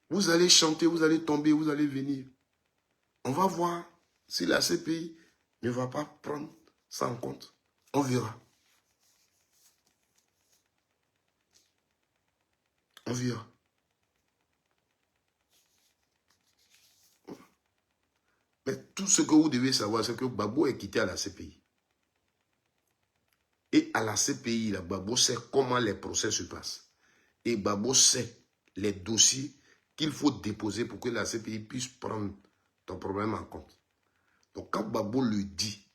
S1: Vous allez chanter, vous allez tomber, vous allez venir. On va voir si la CPI ne va pas prendre ça en compte. On verra. On verra. Mais tout ce que vous devez savoir, c'est que Gbagbo est quitté à la CPI. Et à la CPI, là, Gbagbo sait comment les procès se passent. Et Gbagbo sait les dossiers qu'il faut déposer pour que la CPI puisse prendre ton problème en compte. Donc quand Gbagbo le dit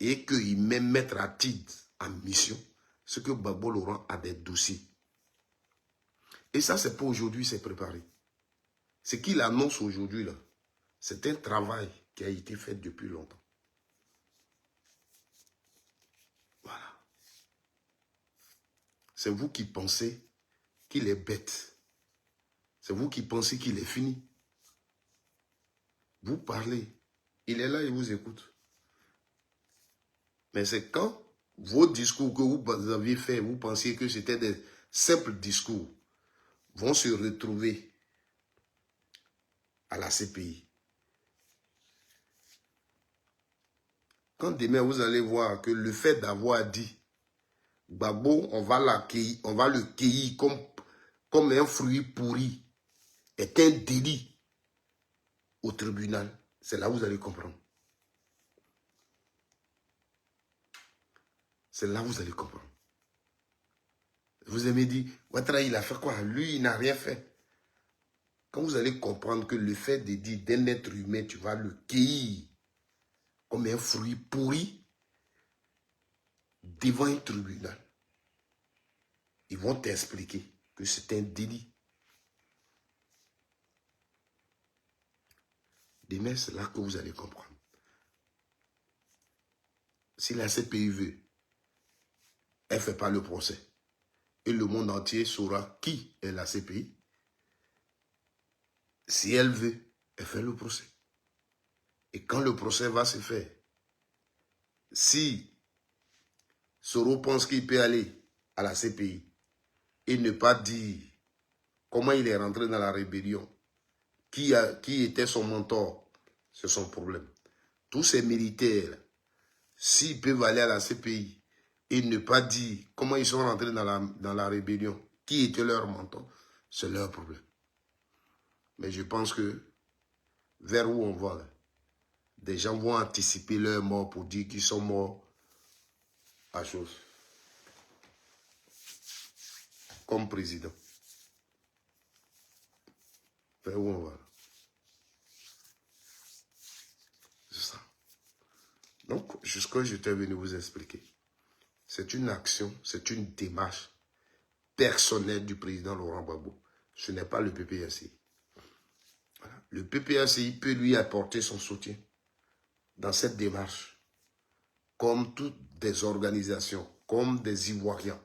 S1: et qu'il met Maître Atid en mission, c'est que Gbagbo Laurent a des dossiers. Et ça, c'est pas aujourd'hui, c'est préparé. Ce qu'il annonce aujourd'hui, là, c'est un travail qui a été fait depuis longtemps. Voilà. C'est vous qui pensez qu'il est bête. C'est vous qui pensez qu'il est fini. Vous parlez. Il est là, il vous écoute. Mais c'est quand vos discours que vous aviez faits, vous pensiez que c'était des simples discours, vont se retrouver à la CPI. Quand demain vous allez voir que le fait d'avoir dit Gbagbo, on va le cueillir comme un fruit pourri, est un délit au tribunal, c'est là que vous allez comprendre. C'est là que vous allez comprendre. Vous avez dit, Ouattara, il a fait quoi? Lui, il n'a rien fait. Quand vous allez comprendre que le fait de dire d'un être humain, tu vas le cueillir comme un fruit pourri devant un tribunal, ils vont t'expliquer que c'est un délit. Demain, c'est là que vous allez comprendre. Si la CPI veut, elle ne fait pas le procès. Et le monde entier saura qui est la CPI. Si elle veut, elle fait le procès. Et quand le procès va se faire, si Soro pense qu'il peut aller à la CPI et ne pas dire comment il est rentré dans la rébellion, qui était son mentor, c'est son problème. Tous ces militaires, s'ils peuvent aller à la CPI et ne pas dire comment ils sont rentrés dans la rébellion, qui était leur mentor, c'est leur problème. Mais je pense que vers où on va, là, des gens vont anticiper leur mort pour dire qu'ils sont morts à chose. Comme président. Vers où on va, là. C'est ça. Donc, jusqu'à je t'ai venu vous expliquer. C'est une action, c'est une démarche personnelle du président Laurent Gbagbo. Ce n'est pas le PPACI. Voilà. Le PPACI peut lui apporter son soutien dans cette démarche, comme toutes des organisations, comme des Ivoiriens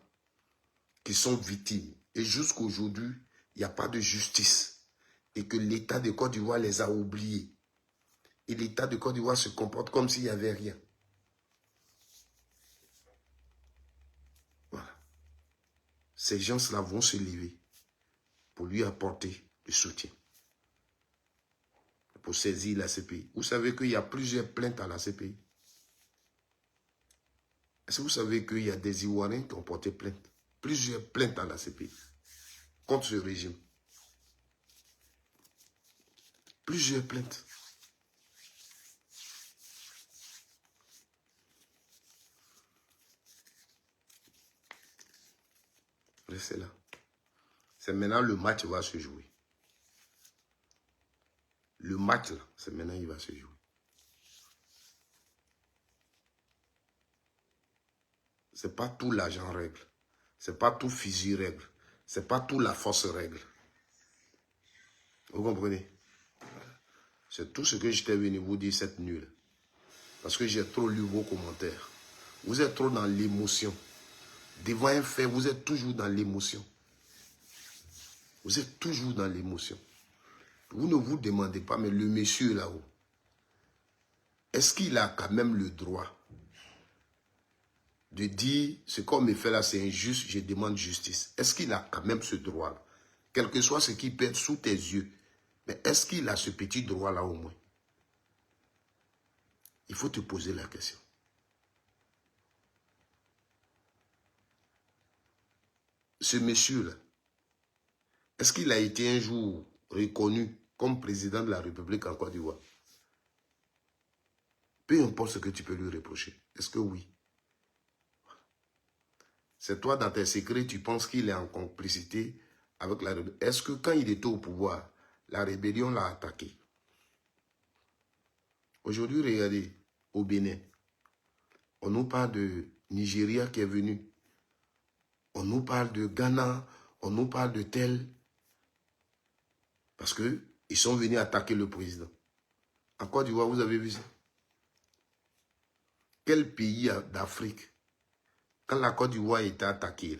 S1: qui sont victimes. Et jusqu'à aujourd'hui, il n'y a pas de justice. Et que l'État de Côte d'Ivoire les a oubliés. Et l'État de Côte d'Ivoire se comporte comme s'il n'y avait rien. Voilà. Ces gens-là vont se lever pour lui apporter du soutien. Pour saisir la CPI. Vous savez qu'il y a plusieurs plaintes à la CPI. Est-ce que vous savez qu'il y a des Ivoiriens qui ont porté plainte? Plusieurs plaintes à la CPI contre ce régime. Plusieurs plaintes. Restez là. C'est maintenant le match va se jouer. Le match, là, c'est maintenant il va se jouer. C'est pas tout l'argent règle. C'est pas tout fusil règle. C'est pas tout la force règle. Vous comprenez? C'est tout ce que j'étais venu vous dire cette nuit. Parce que j'ai trop lu vos commentaires. Vous êtes trop dans l'émotion. Devant un fait, vous êtes toujours dans l'émotion. Vous êtes toujours dans l'émotion. Vous ne vous demandez pas, mais le monsieur là-haut, est-ce qu'il a quand même le droit de dire ce qu'on me fait là, c'est injuste, je demande justice? Est-ce qu'il a quand même ce droit-là? Quel que soit ce qui peut être sous tes yeux, mais est-ce qu'il a ce petit droit-là au moins? Il faut te poser la question. Ce monsieur-là, est-ce qu'il a été un jour reconnu comme président de la République en Côte d'Ivoire? Peu importe ce que tu peux lui reprocher. Est-ce que oui? C'est toi, dans tes secrets, tu penses qu'il est en complicité avec la rébellion. Est-ce que quand il était au pouvoir, la rébellion l'a attaqué? Aujourd'hui, regardez, au Bénin, on nous parle de Nigeria qui est venu. On nous parle de Ghana, on nous parle de tel. Parce qu'ils sont venus attaquer le président. En Côte d'Ivoire, vous avez vu ça? Quel pays d'Afrique, quand la Côte d'Ivoire était attaquée,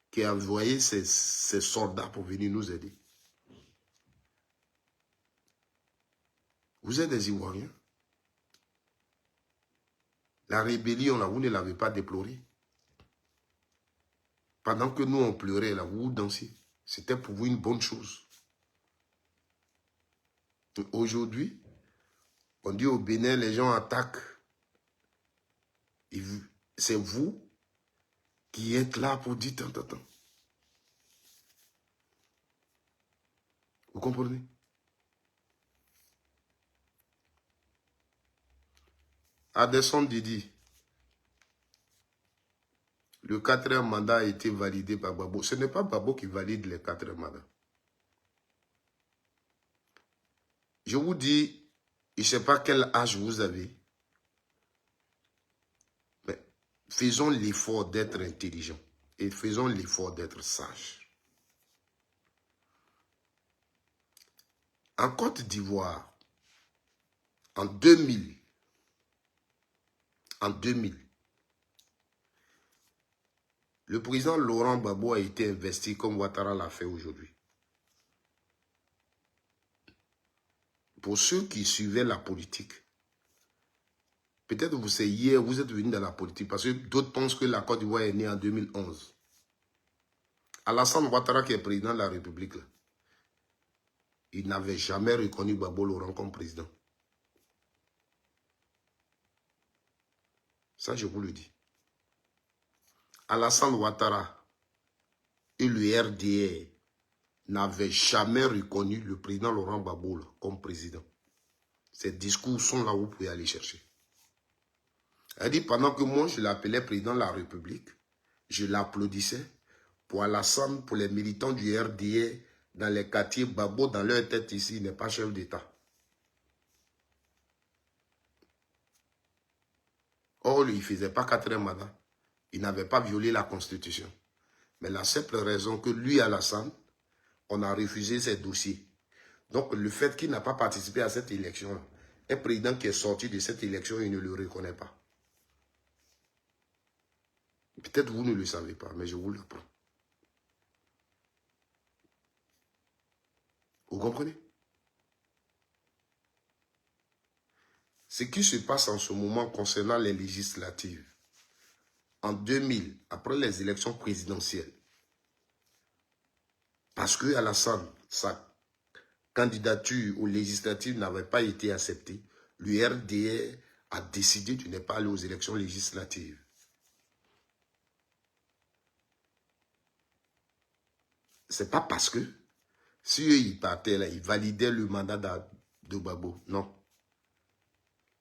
S1: qui a envoyé ses soldats pour venir nous aider? Vous êtes des Ivoiriens. La rébellion, là, vous ne l'avez pas déplorée. Pendant que nous, on pleurait, là, vous dansiez. C'était pour vous une bonne chose. Aujourd'hui, on dit au Bénin, les gens attaquent. C'est vous qui êtes là pour dire tant. Vous comprenez? Adeson Didi, le 4e mandat a été validé par Gbagbo. Ce n'est pas Gbagbo qui valide les 4e mandats. Je vous dis, je ne sais pas quel âge vous avez, mais faisons l'effort d'être intelligents et faisons l'effort d'être sages. En Côte d'Ivoire, en 2000, le président Laurent Gbagbo a été investi comme Ouattara l'a fait aujourd'hui. pour ceux qui suivaient la politique, peut-être vous c'est hier, vous êtes venus dans la politique, parce que d'autres pensent que la Côte d'Ivoire est née en 2011. Alassane Ouattara, qui est président de la République, là, il n'avait jamais reconnu Gbagbo Laurent comme président. Ça, je vous le dis. Alassane Ouattara et le RDR n'avaient jamais reconnu le président Laurent Gbagbo là, comme président. Ces discours sont là où vous pouvez aller chercher. Elle dit, pendant que moi, je l'appelais président de la République, je l'applaudissais. Pour Alassane, pour les militants du RDR, dans les quartiers, Gbagbo, dans leur tête ici, il n'est pas chef d'État. Or, il ne faisait pas 4e mandat. Il n'avait pas violé la Constitution. Mais la simple raison que lui, Alassane, on a refusé ses dossiers. Donc, le fait qu'il n'a pas participé à cette élection, un président qui est sorti de cette élection, il ne le reconnaît pas. Peut-être vous ne le savez pas, mais je vous l'apprends. Vous comprenez? Ce qui se passe en ce moment concernant les législatives, en 2000, après les élections présidentielles, parce que Alassane, sa candidature aux législatives n'avait pas été acceptée, le RDR a décidé de ne pas aller aux élections législatives. Ce n'est pas parce que, si eux, ils partaient là, ils validaient le mandat de Gbagbo, non.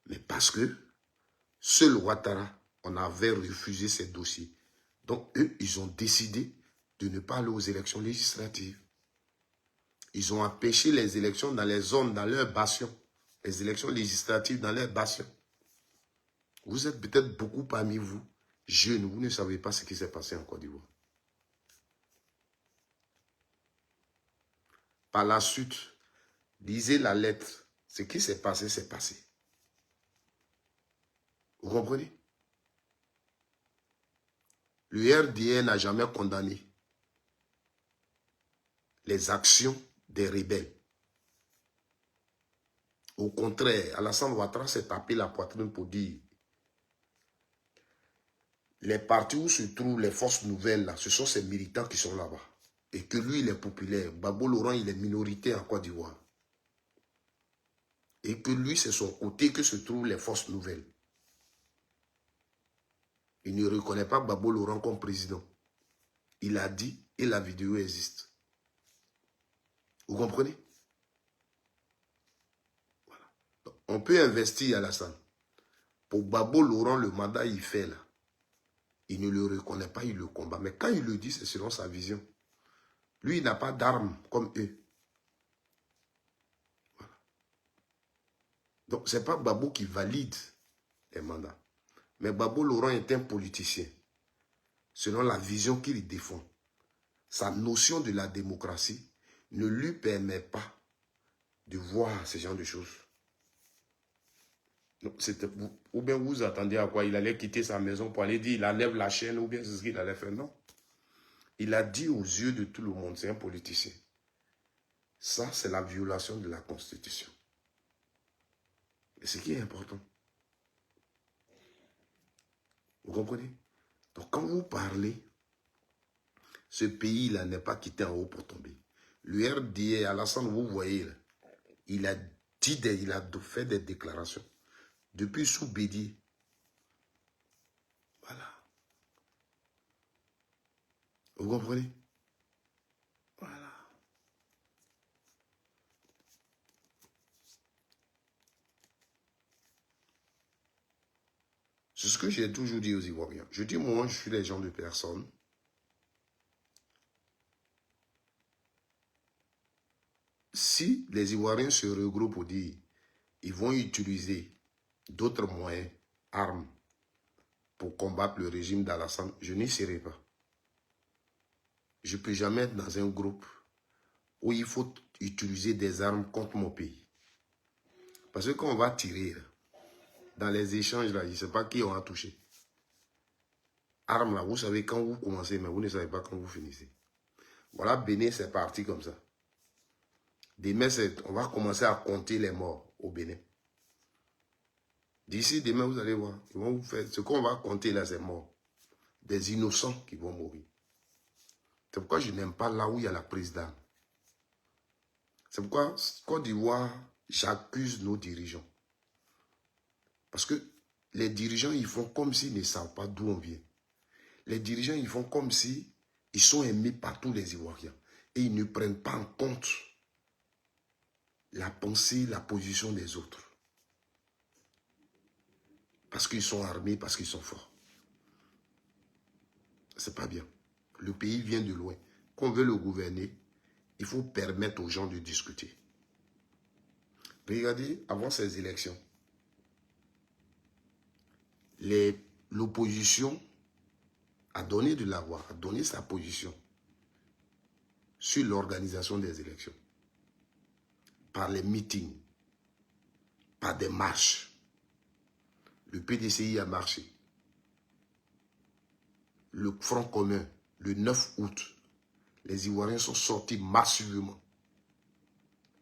S1: Mais parce que, seul Ouattara, on avait refusé ces dossiers. Donc, eux, ils ont décidé de ne pas aller aux élections législatives. Ils ont empêché les élections dans les zones, dans leur bastion. Les élections législatives dans leur bastion. Vous êtes peut-être beaucoup parmi vous, jeunes, vous ne savez pas ce qui s'est passé en Côte d'Ivoire. Par la suite, lisez la lettre. Ce qui s'est passé, c'est passé. Vous comprenez? Le RDR n'a jamais condamné les actions des rebelles. Au contraire, Alassane Ouattara s'est tapé la poitrine pour dire les partis où se trouvent les forces nouvelles, là, ce sont ces militants qui sont là-bas. Et que lui, il est populaire. Gbagbo Laurent, il est minoritaire en Côte d'Ivoire. Et que lui, c'est son côté que se trouvent les forces nouvelles. Il ne reconnaît pas Gbagbo Laurent comme président. Il a dit, et la vidéo existe. Vous comprenez? Voilà. Donc, on peut investir à Alassane. Pour Gbagbo Laurent, le mandat, il fait là. Il ne le reconnaît pas, il le combat. Mais quand il le dit, c'est selon sa vision. Lui, il n'a pas d'armes comme eux. Voilà. Donc, ce n'est pas Gbagbo qui valide les mandats. Mais Gbagbo Laurent est un politicien. Selon la vision qu'il défend. Sa notion de la démocratie ne lui permet pas de voir ce genre de choses. Donc, ou bien vous attendez à quoi? Il allait quitter sa maison pour aller dire il enlève la chaîne ou bien c'est ce qu'il allait faire? Non. Il a dit aux yeux de tout le monde, c'est un politicien. Ça, c'est la violation de la Constitution. Et ce qui est important. Vous comprenez? Donc, quand vous parlez, ce pays-là n'est pas quitté en haut pour tomber. Le RDR, Alassane, vous voyez, là, il a dit, il a fait des déclarations. Depuis sous Bédier. Voilà. Vous comprenez? Voilà. C'est ce que j'ai toujours dit aux Ivoiriens. Je dis, moi, je suis les gens de personne. Si les Ivoiriens se regroupent pour dire, ils vont utiliser d'autres moyens, armes, pour combattre le régime d'Alassane, je n'y serai pas. Je ne peux jamais être dans un groupe où il faut utiliser des armes contre mon pays. Parce que quand on va tirer, dans les échanges, là, je ne sais pas qui on a touché. Armes, là, vous savez quand vous commencez, mais vous ne savez pas quand vous finissez. Voilà, Bénin, c'est parti comme ça. Demain, on va commencer à compter les morts au Bénin. D'ici demain, vous allez voir. Ils vont vous faire, ce qu'on va compter là, c'est mort. Des innocents qui vont mourir. C'est pourquoi je n'aime pas là où il y a la prise d'armes. C'est pourquoi, Côte d'Ivoire, j'accuse nos dirigeants. Parce que les dirigeants, ils font comme s'ils ne savent pas d'où on vient. Les dirigeants, ils font comme si ils sont aimés par tous les Ivoiriens. Et ils ne prennent pas en compte la pensée, la position des autres. Parce qu'ils sont armés, parce qu'ils sont forts. C'est pas bien. Le pays vient de loin. Qu'on veut le gouverner, il faut permettre aux gens de discuter. Regardez, avant ces élections, l'opposition a donné de la voix, a donné sa position sur l'organisation des élections. Par les meetings, par des marches. Le PDCI a marché. Le Front commun, le 9 août, les Ivoiriens sont sortis massivement.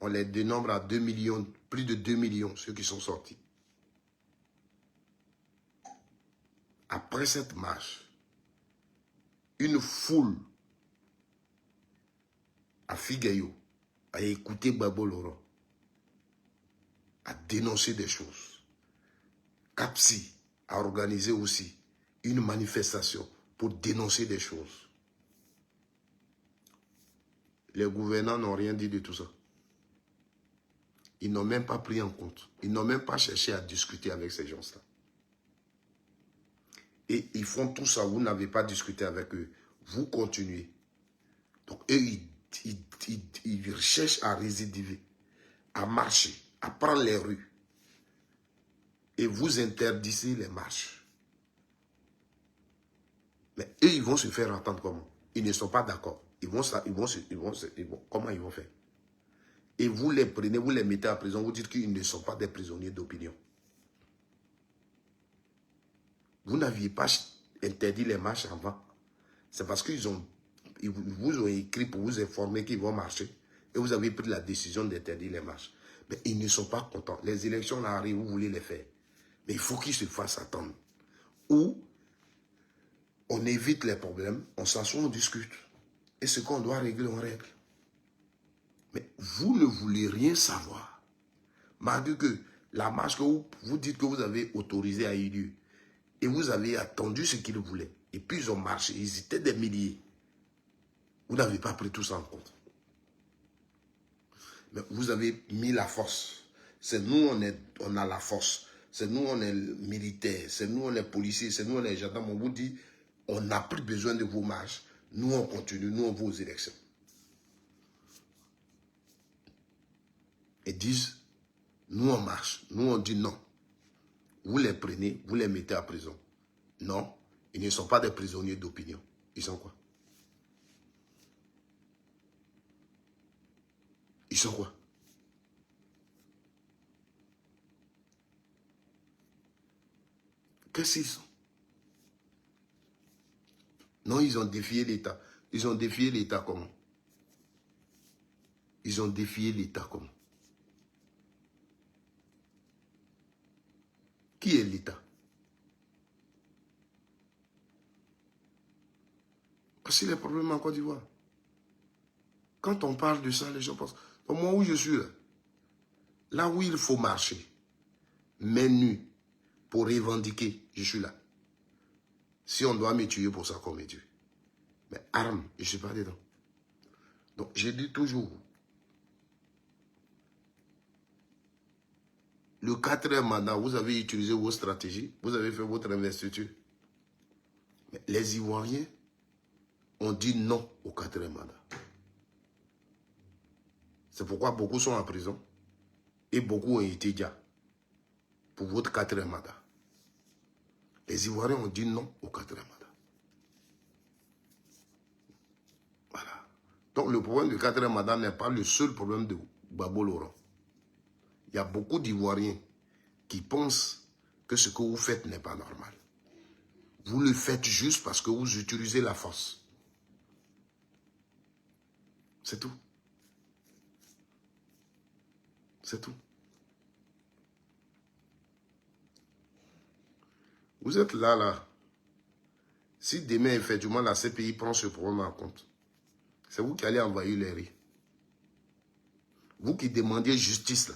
S1: On les dénombre à 2 millions, plus de 2 millions, ceux qui sont sortis. Après cette marche, une foule à Figueyo a écouté Gbagbo Laurent, a dénoncé des choses. Kapsi a organisé aussi une manifestation pour dénoncer des choses. Les gouvernants n'ont rien dit de tout ça. Ils n'ont même pas pris en compte. Ils n'ont même pas cherché à discuter avec ces gens-là. Et ils font tout ça, vous n'avez pas discuté avec eux. Vous continuez. Donc eux, ils cherchent à récidiver, à marcher, à prendre les rues. Et vous interdisez les marches. Mais eux, ils vont se faire entendre comment? Ils ne sont pas d'accord. Comment ils vont faire? Et vous les prenez, vous les mettez à prison, vous dites qu'ils ne sont pas des prisonniers d'opinion. Vous n'aviez pas interdit les marches avant. C'est parce qu'ils vous ont écrit pour vous informer qu'ils vont marcher. Et vous avez pris la décision d'interdire les marches. Mais ils ne sont pas contents. Les élections là arrivent, vous voulez les faire. Mais il faut qu'ils se fassent attendre. Ou on évite les problèmes, on s'assoit, on discute. Et ce qu'on doit régler, on règle. Mais vous ne voulez rien savoir. Malgré que la marche que vous dites que vous avez autorisée a eu lieu. Et vous avez attendu ce qu'ils voulaient. Et puis ils ont marché. Ils étaient des milliers. Vous n'avez pas pris tout ça en compte. Mais vous avez mis la force. C'est nous, on a la force. C'est nous, on est militaires. C'est nous, on est policiers. C'est nous, on est gendarmes. On vous dit, on n'a plus besoin de vos marches. Nous, on continue. Nous, on va aux élections. Et disent, nous, on marche. Nous, on dit non. Vous les prenez, vous les mettez à prison. Non, ils ne sont pas des prisonniers d'opinion. Ils sont quoi? Ils sont quoi? Qu'est-ce qu'ils sont? Non, ils ont défié l'État. Ils ont défié l'État comment? Ils ont défié l'État comment? Qui est l'État? Parce que les problèmes en Côte d'Ivoire. Quand on parle de ça, les gens pensent, au moment où je suis là où il faut marcher, main nue, pour revendiquer, je suis là. Si on doit me tuer pour ça, qu'on me tue. Mais armes, je ne suis pas dedans. Donc, je dis toujours, le 4e mandat, vous avez utilisé vos stratégies, vous avez fait votre investiture. Mais les Ivoiriens ont dit non au 4e mandat. C'est pourquoi beaucoup sont en prison et beaucoup ont été déjà pour votre 4e mandat. Les Ivoiriens ont dit non au 4e mandat. Voilà. Donc le problème du 4e mandat n'est pas le seul problème de Gbagbo Laurent. Il y a beaucoup d'Ivoiriens qui pensent que ce que vous faites n'est pas normal. Vous le faites juste parce que vous utilisez la force. C'est tout. C'est tout. Vous êtes là, là. Si demain, effectivement, la CPI prend ce problème en compte, c'est vous qui allez envahir les rues. Vous qui demandiez justice, là.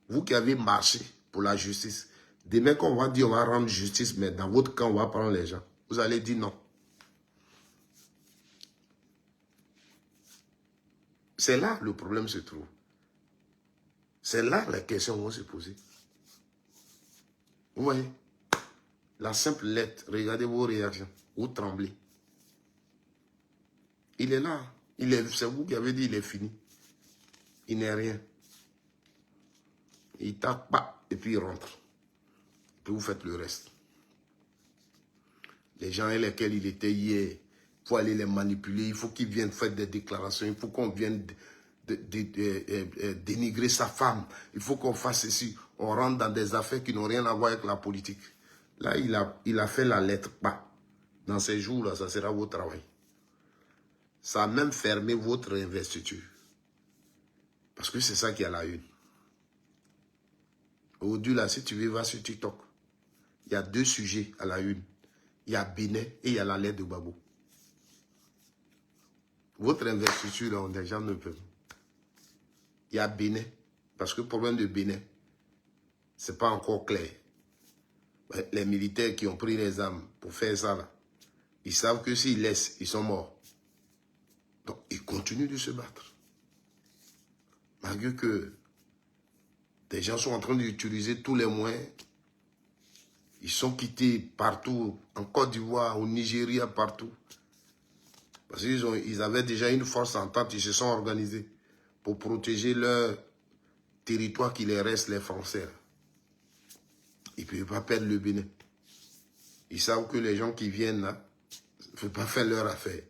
S1: Vous qui avez marché pour la justice. Demain, quand on va dire on va rendre justice, mais dans votre camp, on va prendre les gens. Vous allez dire non. C'est là le problème se trouve. C'est là les questions vont se poser. Vous voyez? La simple lettre, regardez vos réactions. Vous tremblez. Il est là. C'est vous qui avez dit il est fini. Il n'est rien. Il tape pas et puis il rentre. Et puis vous faites le reste. Les gens avec lesquels il était hier, il faut aller les manipuler, il faut qu'ils viennent faire des déclarations, il faut qu'on vienne dénigrer sa femme, il faut qu'on fasse ceci. On rentre dans des affaires qui n'ont rien à voir avec la politique. Là, il a fait la lettre pas. Dans ces jours-là, ça sera votre travail. Ça a même fermé votre investiture. Parce que c'est ça qui est à la une. Aujourd'hui, là, si tu veux, va sur TikTok. Il y a 2 sujets à la une. Il y a Bénin et il y a la lettre de Gbagbo. Votre investiture, là, les gens ne peuvent. Il y a Bénin. Parce que le problème de Bénin, ce n'est pas encore clair. Les militaires qui ont pris les armes pour faire ça, là, ils savent que s'ils laissent, ils sont morts. Donc, ils continuent de se battre. Malgré que des gens sont en train d'utiliser tous les moyens. Ils sont quittés partout, en Côte d'Ivoire, au Nigeria, partout. Parce qu'ils avaient déjà une force entente, ils se sont organisés pour protéger leur territoire qui les reste, les Français. Ils ne peuvent pas perdre le Bénin. Ils savent que les gens qui viennent là ne peuvent pas faire leur affaire.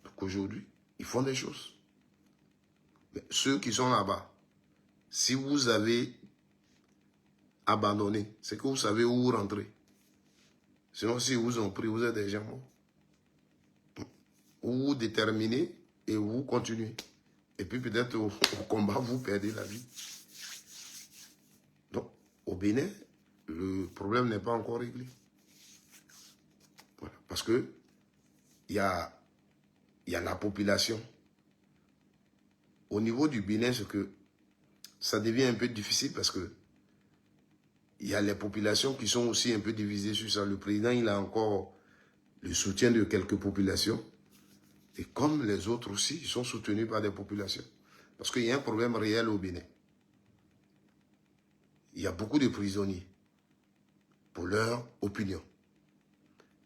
S1: Donc aujourd'hui, ils font des choses. Mais ceux qui sont là-bas, si vous avez abandonné, c'est que vous savez où vous rentrez. Sinon, si vous ont pris, vous êtes des gens morts. Ou vous déterminez et vous continuez. Et puis peut-être au combat, vous perdez la vie. Donc, au Bénin, le problème n'est pas encore réglé. Voilà. Parce que il y a la population. Au niveau du Bénin, c'est que ça devient un peu difficile parce que il y a les populations qui sont aussi un peu divisées sur ça. Le président, il a encore le soutien de quelques populations. Et comme les autres aussi, ils sont soutenus par des populations. Parce qu'il y a un problème réel au Bénin. Il y a beaucoup de prisonniers pour leur opinion.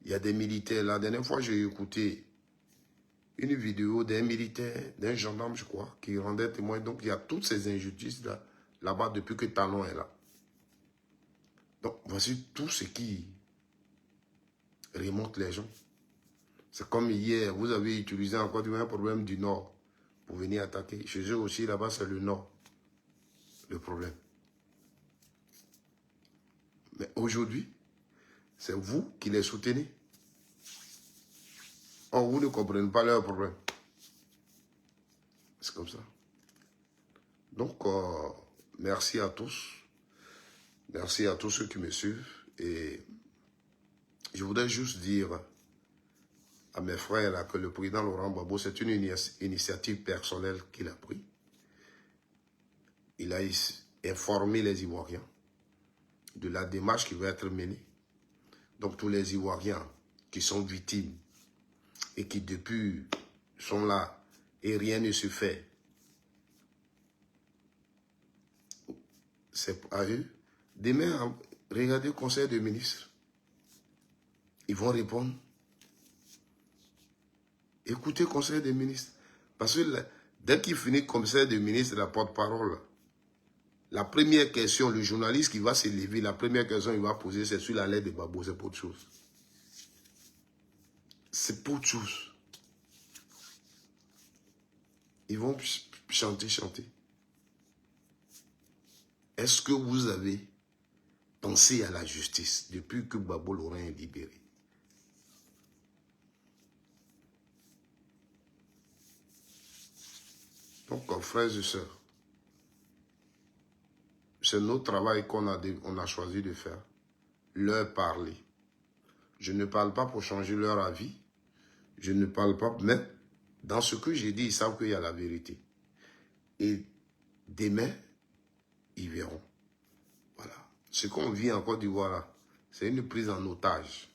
S1: Il y a des militaires. La dernière fois, j'ai écouté une vidéo d'un militaire, d'un gendarme, je crois, qui rendait témoin. Donc, il y a toutes ces injustices là-bas depuis que Talon est là. Donc, voici tout ce qui remonte les gens. C'est comme hier, vous avez utilisé encore un problème du Nord pour venir attaquer. Chez eux aussi, là-bas, c'est le Nord, le problème. Mais aujourd'hui, c'est vous qui les soutenez. Or, vous ne comprenez pas leurs problèmes. C'est comme ça. Donc, merci à tous. Merci à tous ceux qui me suivent. Et je voudrais juste dire à mes frères là, que le président Laurent Gbagbo, c'est une initiative personnelle qu'il a prise. Il a informé les Ivoiriens de la démarche qui va être menée. Donc tous les Ivoiriens qui sont victimes et qui depuis sont là et rien ne se fait, c'est à eux. Demain, regardez le conseil des ministres. Ils vont répondre. Écoutez le conseil des ministres. Parce que dès qu'il finit le conseil des ministres, la porte-parole, la première question, le journaliste qui va se lever, la première question qu'il va poser, c'est sur la lettre de Gbagbo, c'est pour autre chose. C'est pour autre chose. Ils vont chanter. Est-ce que vous avez pensé à la justice depuis que Gbagbo Laurent est libéré? Donc, frères et sœurs, c'est notre travail qu'on on a choisi de faire. Leur parler. Je ne parle pas pour changer leur avis. Je ne parle pas, mais dans ce que j'ai dit, ils savent qu'il y a la vérité. Et demain, ils verront. Voilà. Ce qu'on vit en Côte d'Ivoire, là, c'est une prise en otage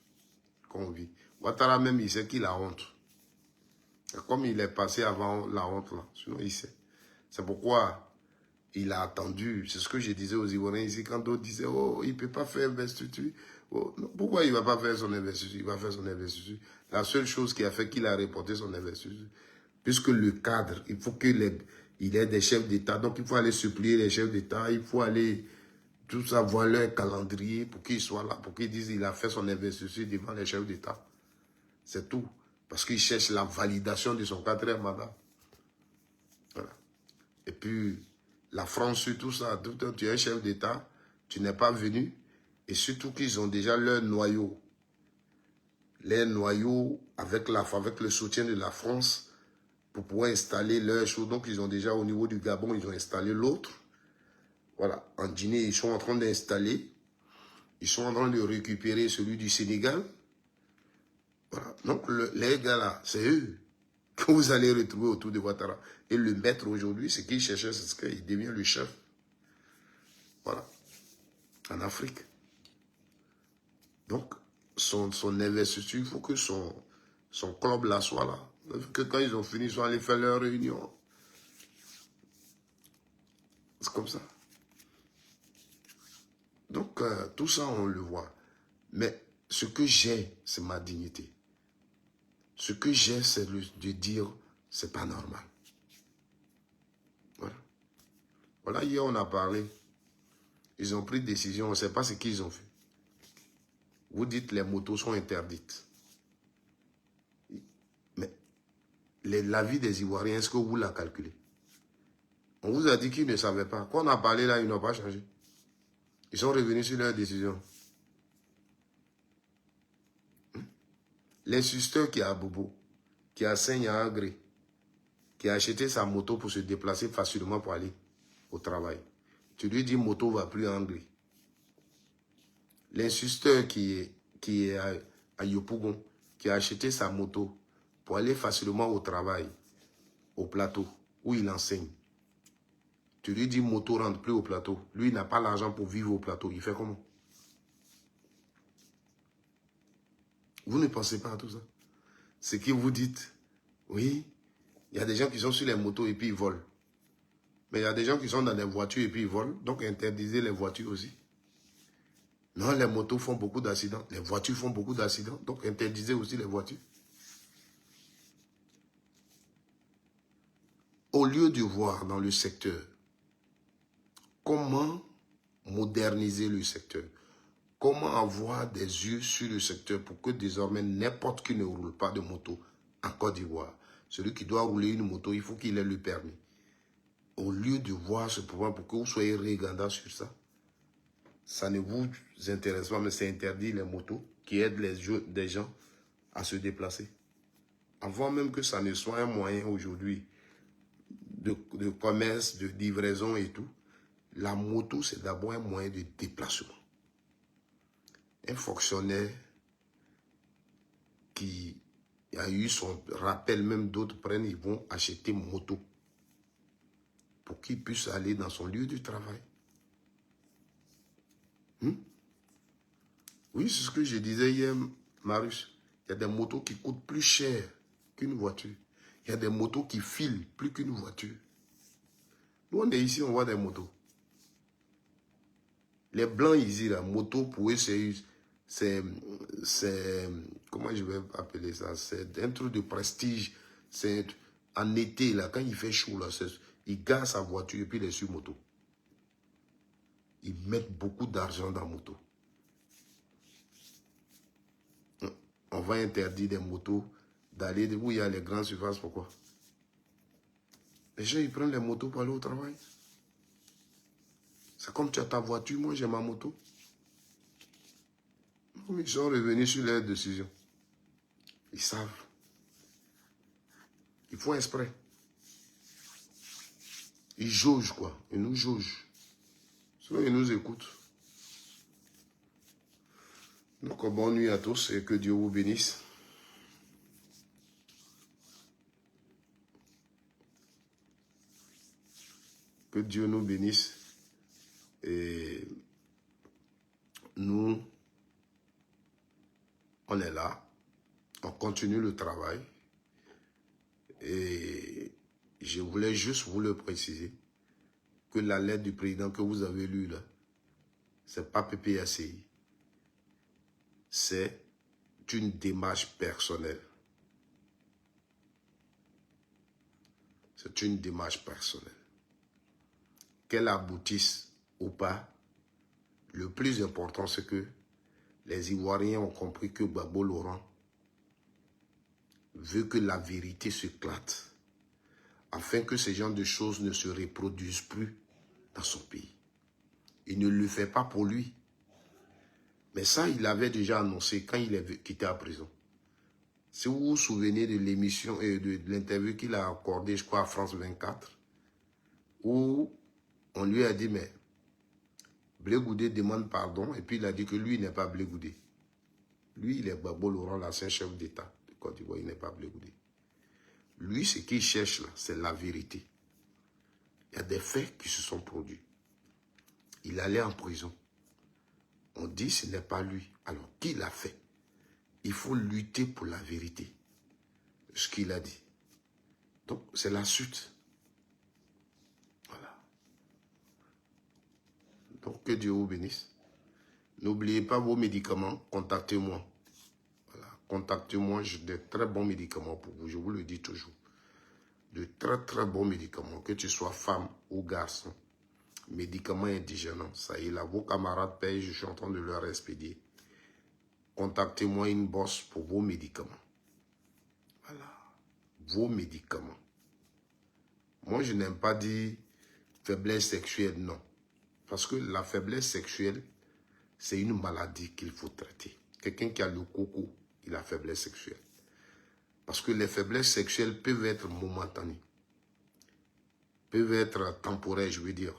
S1: qu'on vit. Ouattara même, il sait qu'il a honte. Et comme il est passé avant la honte, là, sinon il sait. C'est pourquoi il a attendu. C'est ce que je disais aux Ivoiriens ici, quand d'autres disaient, oh, il ne peut pas faire investiture. Oh, pourquoi il ne va pas faire son investiture? Il va faire son investiture. La seule chose qui a fait qu'il a reporté son investiture, puisque le cadre, il faut qu'il ait des chefs d'État. Donc, il faut aller supplier les chefs d'État. Il faut aller tout ça, voir leur calendrier pour qu'ils soient là, pour qu'ils disent qu'il a fait son investiture devant les chefs d'État. C'est tout. Parce qu'il cherche la validation de son 4e mandat. Voilà. Et puis, la France, sur tout ça, tu es un chef d'État, tu n'es pas venu. Et surtout qu'ils ont déjà leur noyau. Les noyaux avec le soutien de la France pour pouvoir installer leurs choses. Donc, ils ont déjà au niveau du Gabon, ils ont installé l'autre. Voilà. En Guinée, ils sont en train d'installer. Ils sont en train de récupérer celui du Sénégal. Voilà. Donc, les gars là, c'est eux que vous allez retrouver autour de Ouattara. Et le maître aujourd'hui, ce qu'il cherchait, c'est qu'il devient le chef. Voilà. En Afrique. Donc, son investiture, il faut que son club là soit là. Que quand ils ont fini, ils sont allés faire leur réunion. C'est comme ça. Donc, tout ça, on le voit. Mais ce que j'ai, c'est ma dignité. Ce que j'ai, c'est de dire, c'est pas normal. Voilà. Voilà, hier, on a parlé. Ils ont pris décision, on ne sait pas ce qu'ils ont fait. Vous dites les motos sont interdites. Mais la vie des Ivoiriens, est-ce que vous la calculez? On vous a dit qu'ils ne savaient pas. Quand on a parlé là, ils n'ont pas changé. Ils sont revenus sur leur décision. L'insusteur qui est à Bobo, qui enseigne à Agré, qui a acheté sa moto pour se déplacer facilement pour aller au travail. Tu lui dis moto va plus en Agré. L'insusteur qui est à Yopougon, qui a acheté sa moto pour aller facilement au travail, au plateau, où il enseigne. Tu lui dis moto rentre plus au plateau. Lui, il n'a pas l'argent pour vivre au plateau. Il fait comment? Vous ne pensez pas à tout ça? Ce que vous dites, oui, il y a des gens qui sont sur les motos et puis ils volent. Mais il y a des gens qui sont dans les voitures et puis ils volent. Donc interdisez les voitures aussi. Non, les motos font beaucoup d'accidents. Les voitures font beaucoup d'accidents. Donc interdisez aussi les voitures. Au lieu de voir dans le secteur comment moderniser le secteur, comment avoir des yeux sur le secteur pour que désormais n'importe qui ne roule pas de moto en Côte d'Ivoire. Celui qui doit rouler une moto, il faut qu'il ait le permis. Au lieu de voir ce problème pour que vous soyez regardant sur ça, ça ne vous intéresse pas, mais c'est interdit les motos qui aident des gens à se déplacer. Avant même que ça ne soit un moyen aujourd'hui de commerce, de livraison et tout, la moto, c'est d'abord un moyen de déplacement. Un fonctionnaire qui a eu son rappel, même d'autres prennent, ils vont acheter une moto pour qu'il puisse aller dans son lieu de travail. Oui, c'est ce que je disais hier, Marius. Il y a des motos qui coûtent plus cher qu'une voiture. Il y a des motos qui filent plus qu'une voiture. Nous, on est ici, on voit des motos. Les blancs, ils disent la moto, pour eux, c'est comment je vais appeler ça? C'est un truc de prestige. C'est en été, là, quand il fait chaud, là, ils garent sa voiture et puis il est sur moto. Ils mettent beaucoup d'argent dans la moto. On va interdire des motos d'aller où il y a les grandes surfaces. Pourquoi? Les gens, ils prennent les motos pour aller au travail. C'est comme tu as ta voiture, moi j'ai ma moto. Ils sont revenus sur leur décision. Ils savent. Ils font exprès. Ils jaugent quoi. Ils nous jaugent. Sinon, ils nous écoutent. Donc, bonne nuit à tous et que Dieu vous bénisse. Que Dieu nous bénisse. Et nous, on est là. On continue le travail. Et je voulais juste vous le préciser que la lettre du président que vous avez lue là, c'est pas PPACI. C'est une démarche personnelle. C'est une démarche personnelle. Qu'elle aboutisse ou pas, le plus important c'est que les Ivoiriens ont compris que Gbagbo Laurent veut que la vérité s'éclate afin que ce genre de choses ne se reproduisent plus dans son pays. Il ne le fait pas pour lui. Mais ça, il avait déjà annoncé quand il est quitté la prison. Si vous vous souvenez de l'émission et de l'interview qu'il a accordée, je crois, à France 24, où on lui a dit, mais Blé Goudé demande pardon, et puis il a dit que lui, il n'est pas Blé Goudé. Lui, il est Gbagbo Laurent, l'ancien chef d'État de Côte d'Ivoire, il n'est pas Blé Goudé. Lui, ce qu'il cherche là, c'est la vérité. Il y a des faits qui se sont produits. Il allait en prison. On dit ce n'est pas lui. Alors, qui l'a fait? Il faut lutter pour la vérité. Ce qu'il a dit. Donc, c'est la suite. Voilà. Donc, que Dieu vous bénisse. N'oubliez pas vos médicaments. Contactez-moi. Voilà. Contactez-moi. J'ai de très bons médicaments pour vous. Je vous le dis toujours. De très, très bons médicaments. Que tu sois femme ou garçon. Médicaments indigènes. Ça y est, là, vos camarades payent. Je suis en train de leur expédier. Contactez-moi une bosse pour vos médicaments. Voilà. Vos médicaments. Moi, je n'aime pas dire faiblesse sexuelle, non. Parce que la faiblesse sexuelle, c'est une maladie qu'il faut traiter. Quelqu'un qui a le coco, il a faiblesse sexuelle. Parce que les faiblesses sexuelles peuvent être momentanées. Peuvent être temporaires, je veux dire.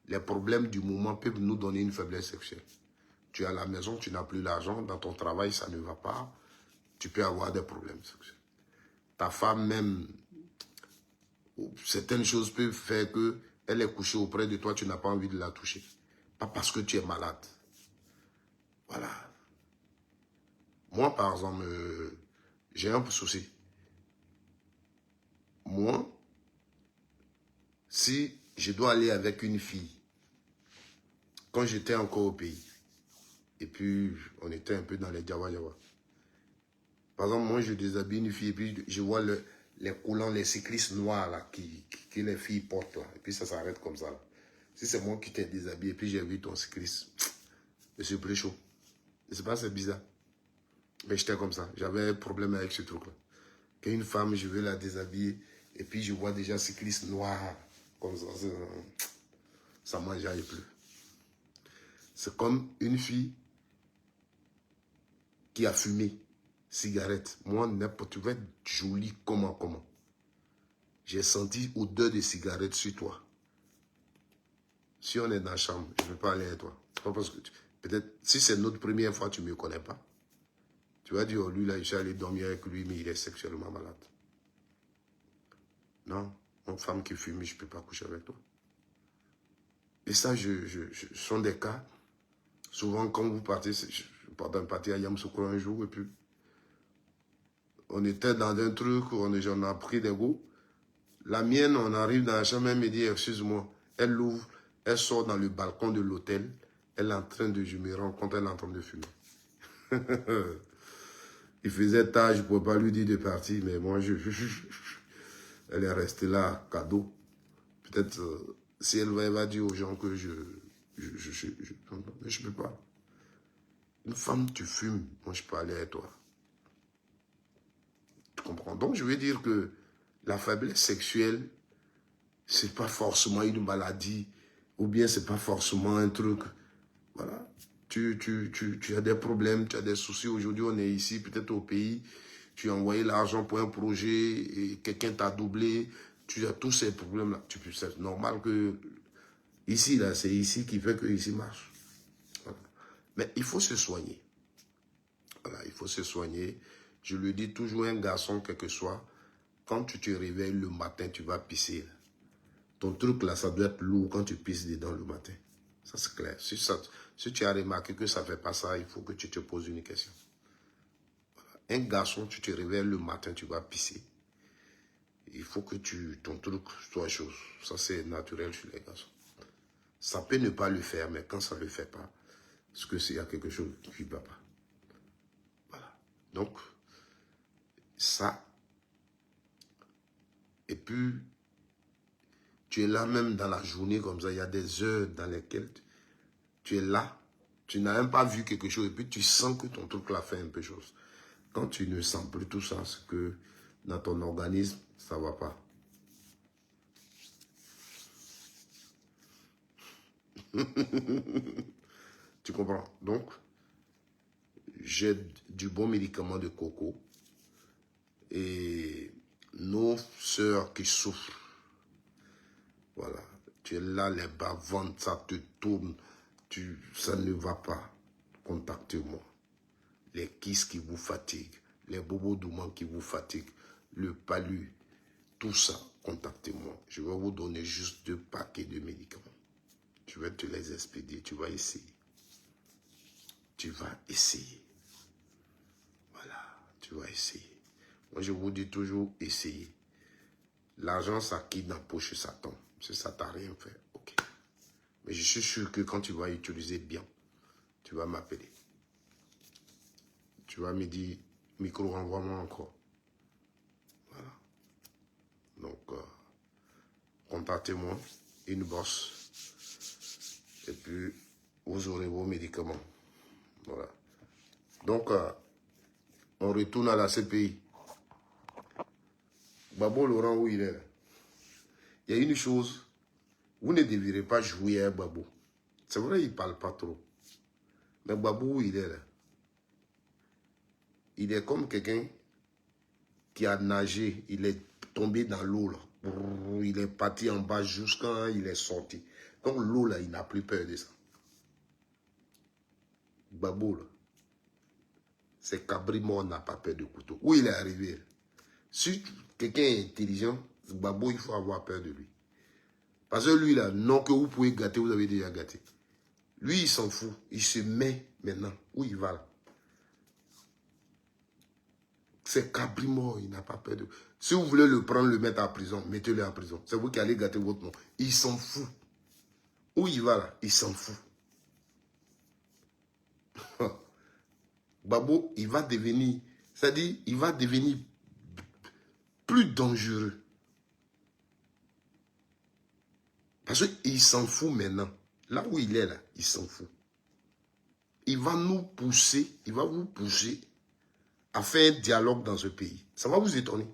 S1: Les problèmes du moment peuvent nous donner une faiblesse sexuelle. Tu es à la maison, tu n'as plus l'argent, dans ton travail, ça ne va pas. Tu peux avoir des problèmes sexuels. Ta femme même, certaines choses peuvent faire qu'elle est couchée auprès de toi, tu n'as pas envie de la toucher. Pas parce que tu es malade. Voilà. Moi, par exemple, j'ai un souci. Moi, si je dois aller avec une fille, quand j'étais encore au pays, et puis on était un peu dans les Jawa. Par exemple, moi, je déshabille une fille, et puis je vois les collants, les cyclistes noirs là, que les filles portent là, et puis ça s'arrête comme ça. Là. Si c'est moi qui t'ai déshabillé, et puis j'ai vu ton cycliste, je suis plus chaud. Je sais pas, c'est bizarre. Mais j'étais comme ça, j'avais un problème avec ce truc là. Qu'une femme, je veux la déshabiller, et puis je vois déjà cycliste noir, comme ça ne m'enjaille plus. C'est comme une fille qui a fumé cigarette. Moi, n'importe, tu vas être jolie comment. J'ai senti odeur de cigarette sur toi. Si on est dans la chambre, je ne veux pas aller avec toi. Pas parce que peut-être, si c'est notre première fois, tu ne me connais pas. Tu vas dire, oh, lui là, je suis allé dormir avec lui, mais il est sexuellement malade. Non, une femme qui fume, je ne peux pas coucher avec toi. Et ça, ce sont des cas. Souvent, quand vous partez, je pars partir à Yamoussoukro un jour, et puis on était dans un truc où on a pris des goûts. La mienne, on arrive dans la chambre, elle me dit, excuse-moi, elle l'ouvre, elle sort dans le balcon de l'hôtel, elle est en train de, je me rends compte, elle est en train de fumer. Il faisait tard, je ne pouvais pas lui dire de partir, mais moi, elle est restée là, cadeau. Peut-être, si elle va dire aux gens que je ne peux pas. Une femme, tu fumes, moi, je peux aller avec toi. Tu comprends? Donc, je veux dire que la faiblesse sexuelle, ce n'est pas forcément une maladie, ou bien ce n'est pas forcément un truc. Voilà. Tu as des problèmes, tu as des soucis. Aujourd'hui, on est ici, peut-être au pays. Tu as envoyé l'argent pour un projet et quelqu'un t'a doublé. Tu as tous ces problèmes-là. C'est normal que Ici, là, c'est ici qui fait que ici marche. Voilà. Mais il faut se soigner. Voilà, il faut se soigner. Je le dis toujours, un garçon, quel que soit, quand tu te réveilles le matin, tu vas pisser. Ton truc là, ça doit être lourd quand tu pisses dedans le matin. Ça, c'est clair. Si tu as remarqué que ça ne fait pas ça, il faut que tu te poses une question. Voilà. Un garçon, tu te réveilles le matin, tu vas pisser. Il faut que ton truc soit chose. Ça, c'est naturel chez les garçons. Ça peut ne pas le faire, mais quand ça ne le fait pas, c'est que s'il y a quelque chose qui ne va pas. Voilà. Donc, ça. Et puis, tu es là même dans la journée comme ça. Il y a des heures dans lesquelles tu es là. Tu n'as même pas vu quelque chose. Et puis, tu sens que ton truc là fait un peu chose. Quand tu ne sens plus tout ça, c'est que dans ton organisme, ça ne va pas. Tu comprends? Donc, j'ai du bon médicament de coco. Et nos sœurs qui souffrent, voilà, tu es là, les bas-ventres, ça te tourne, ça ne va pas. Contactez-moi. Les kisses qui vous fatiguent, les bobos doumans qui vous fatiguent, le palu, tout ça, contactez-moi. Je vais vous donner juste 2 paquets de médicaments. Je vais te les expédier, tu vas essayer. Tu vas essayer. Voilà, tu vas essayer. Moi, je vous dis toujours, essayez. L'argent, ça quitte dans la poche, ça tombe. Si ça t'a rien fait, ok. Mais je suis sûr que quand tu vas utiliser bien, tu vas m'appeler. Tu vas me dire, micro, renvoie-moi encore. Voilà. Donc, contactez-moi, une bosse. Et puis, vous aurez vos médicaments. Voilà. Donc, on retourne à la CPI. Babo Laurent, où il est là? Il y a une chose, vous ne devrez pas jouer à Babo. C'est vrai, il ne parle pas trop. Mais Babo, où il est là? Il est comme quelqu'un qui a nagé, il est tombé dans l'eau là. Il est parti en bas jusqu'à il est sorti. Donc l'eau là, il n'a plus peur de ça. Babo là, c'est Cabri mort n'a pas peur de couteau. Où il est arrivé? Si quelqu'un est intelligent, Babo, il faut avoir peur de lui. Parce que lui là, non que vous pouvez gâter, vous avez déjà gâté. Lui, il s'en fout. Il se met maintenant. Où il va là? C'est Cabri mort, il n'a pas peur de... Si vous voulez le prendre, le mettre en prison, mettez-le en prison. C'est vous qui allez gâter votre nom. Il s'en fout. Où il va là? Il s'en fout. Babo, il va devenir, c'est-à-dire, il va devenir plus dangereux. Parce qu'il s'en fout maintenant. Là où il est là, il s'en fout. Il va nous pousser, il va vous pousser à faire un dialogue dans ce pays. Ça va vous étonner.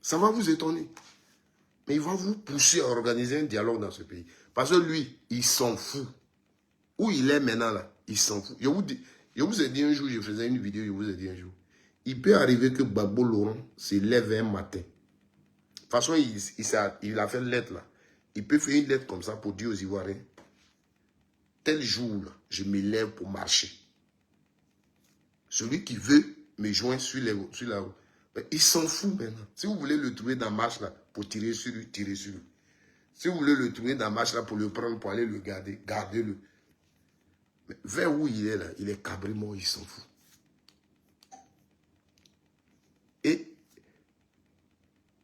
S1: Ça va vous étonner. Mais il va vous pousser à organiser un dialogue dans ce pays. Parce que lui, il s'en fout. Où il est maintenant là, il s'en fout. Je vous ai dit un jour, je faisais une vidéo, je vous ai dit un jour. Il peut arriver que Babo Laurent se lève un matin. De toute façon, il a fait une lettre là. Il peut faire une lettre comme ça pour dire aux Ivoiriens, tel jour, là, je me lève pour marcher. Celui qui veut me joindre sur la route, il s'en fout maintenant. Si vous voulez le trouver dans la marche là, pour tirer sur lui, tirez sur lui. Si vous voulez le trouver dans la marche là, pour le prendre, pour aller le garder, gardez-le. Mais vers où il est là, il est cabriment, il s'en fout. Et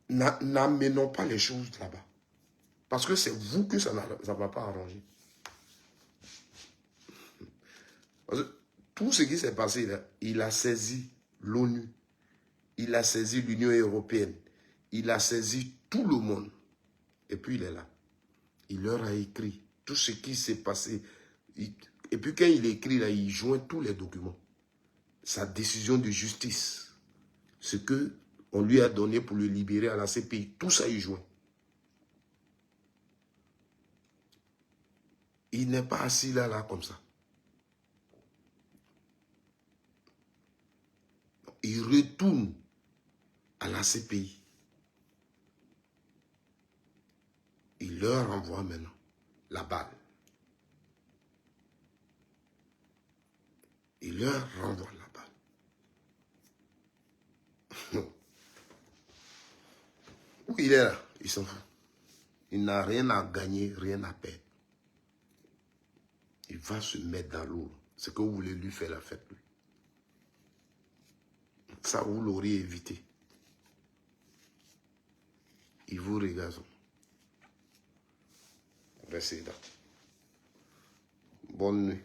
S1: n'amenons pas les choses là-bas. Parce que c'est vous que ça ne va pas arranger. Parce que tout ce qui s'est passé là, il a saisi l'ONU, il a saisi l'Union européenne, il a saisi tout le monde. Et puis il est là. Il leur a écrit tout ce qui s'est passé. Et puis quand il écrit là, il joint tous les documents. Sa décision de justice, ce qu'on lui a donné pour le libérer à la CPI, tout ça il joint. Il n'est pas assis là comme ça. Il retourne à la CPI. Il Il leur renvoie maintenant la balle. Il leur renvoie la balle. Où il est là? Il s'en fout. Il n'a rien à gagner, rien à perdre. Il va se mettre dans l'eau. C'est que vous voulez lui faire la fête. Ça, vous l'auriez évité. Il vous regarde. Restez là. Bonne nuit.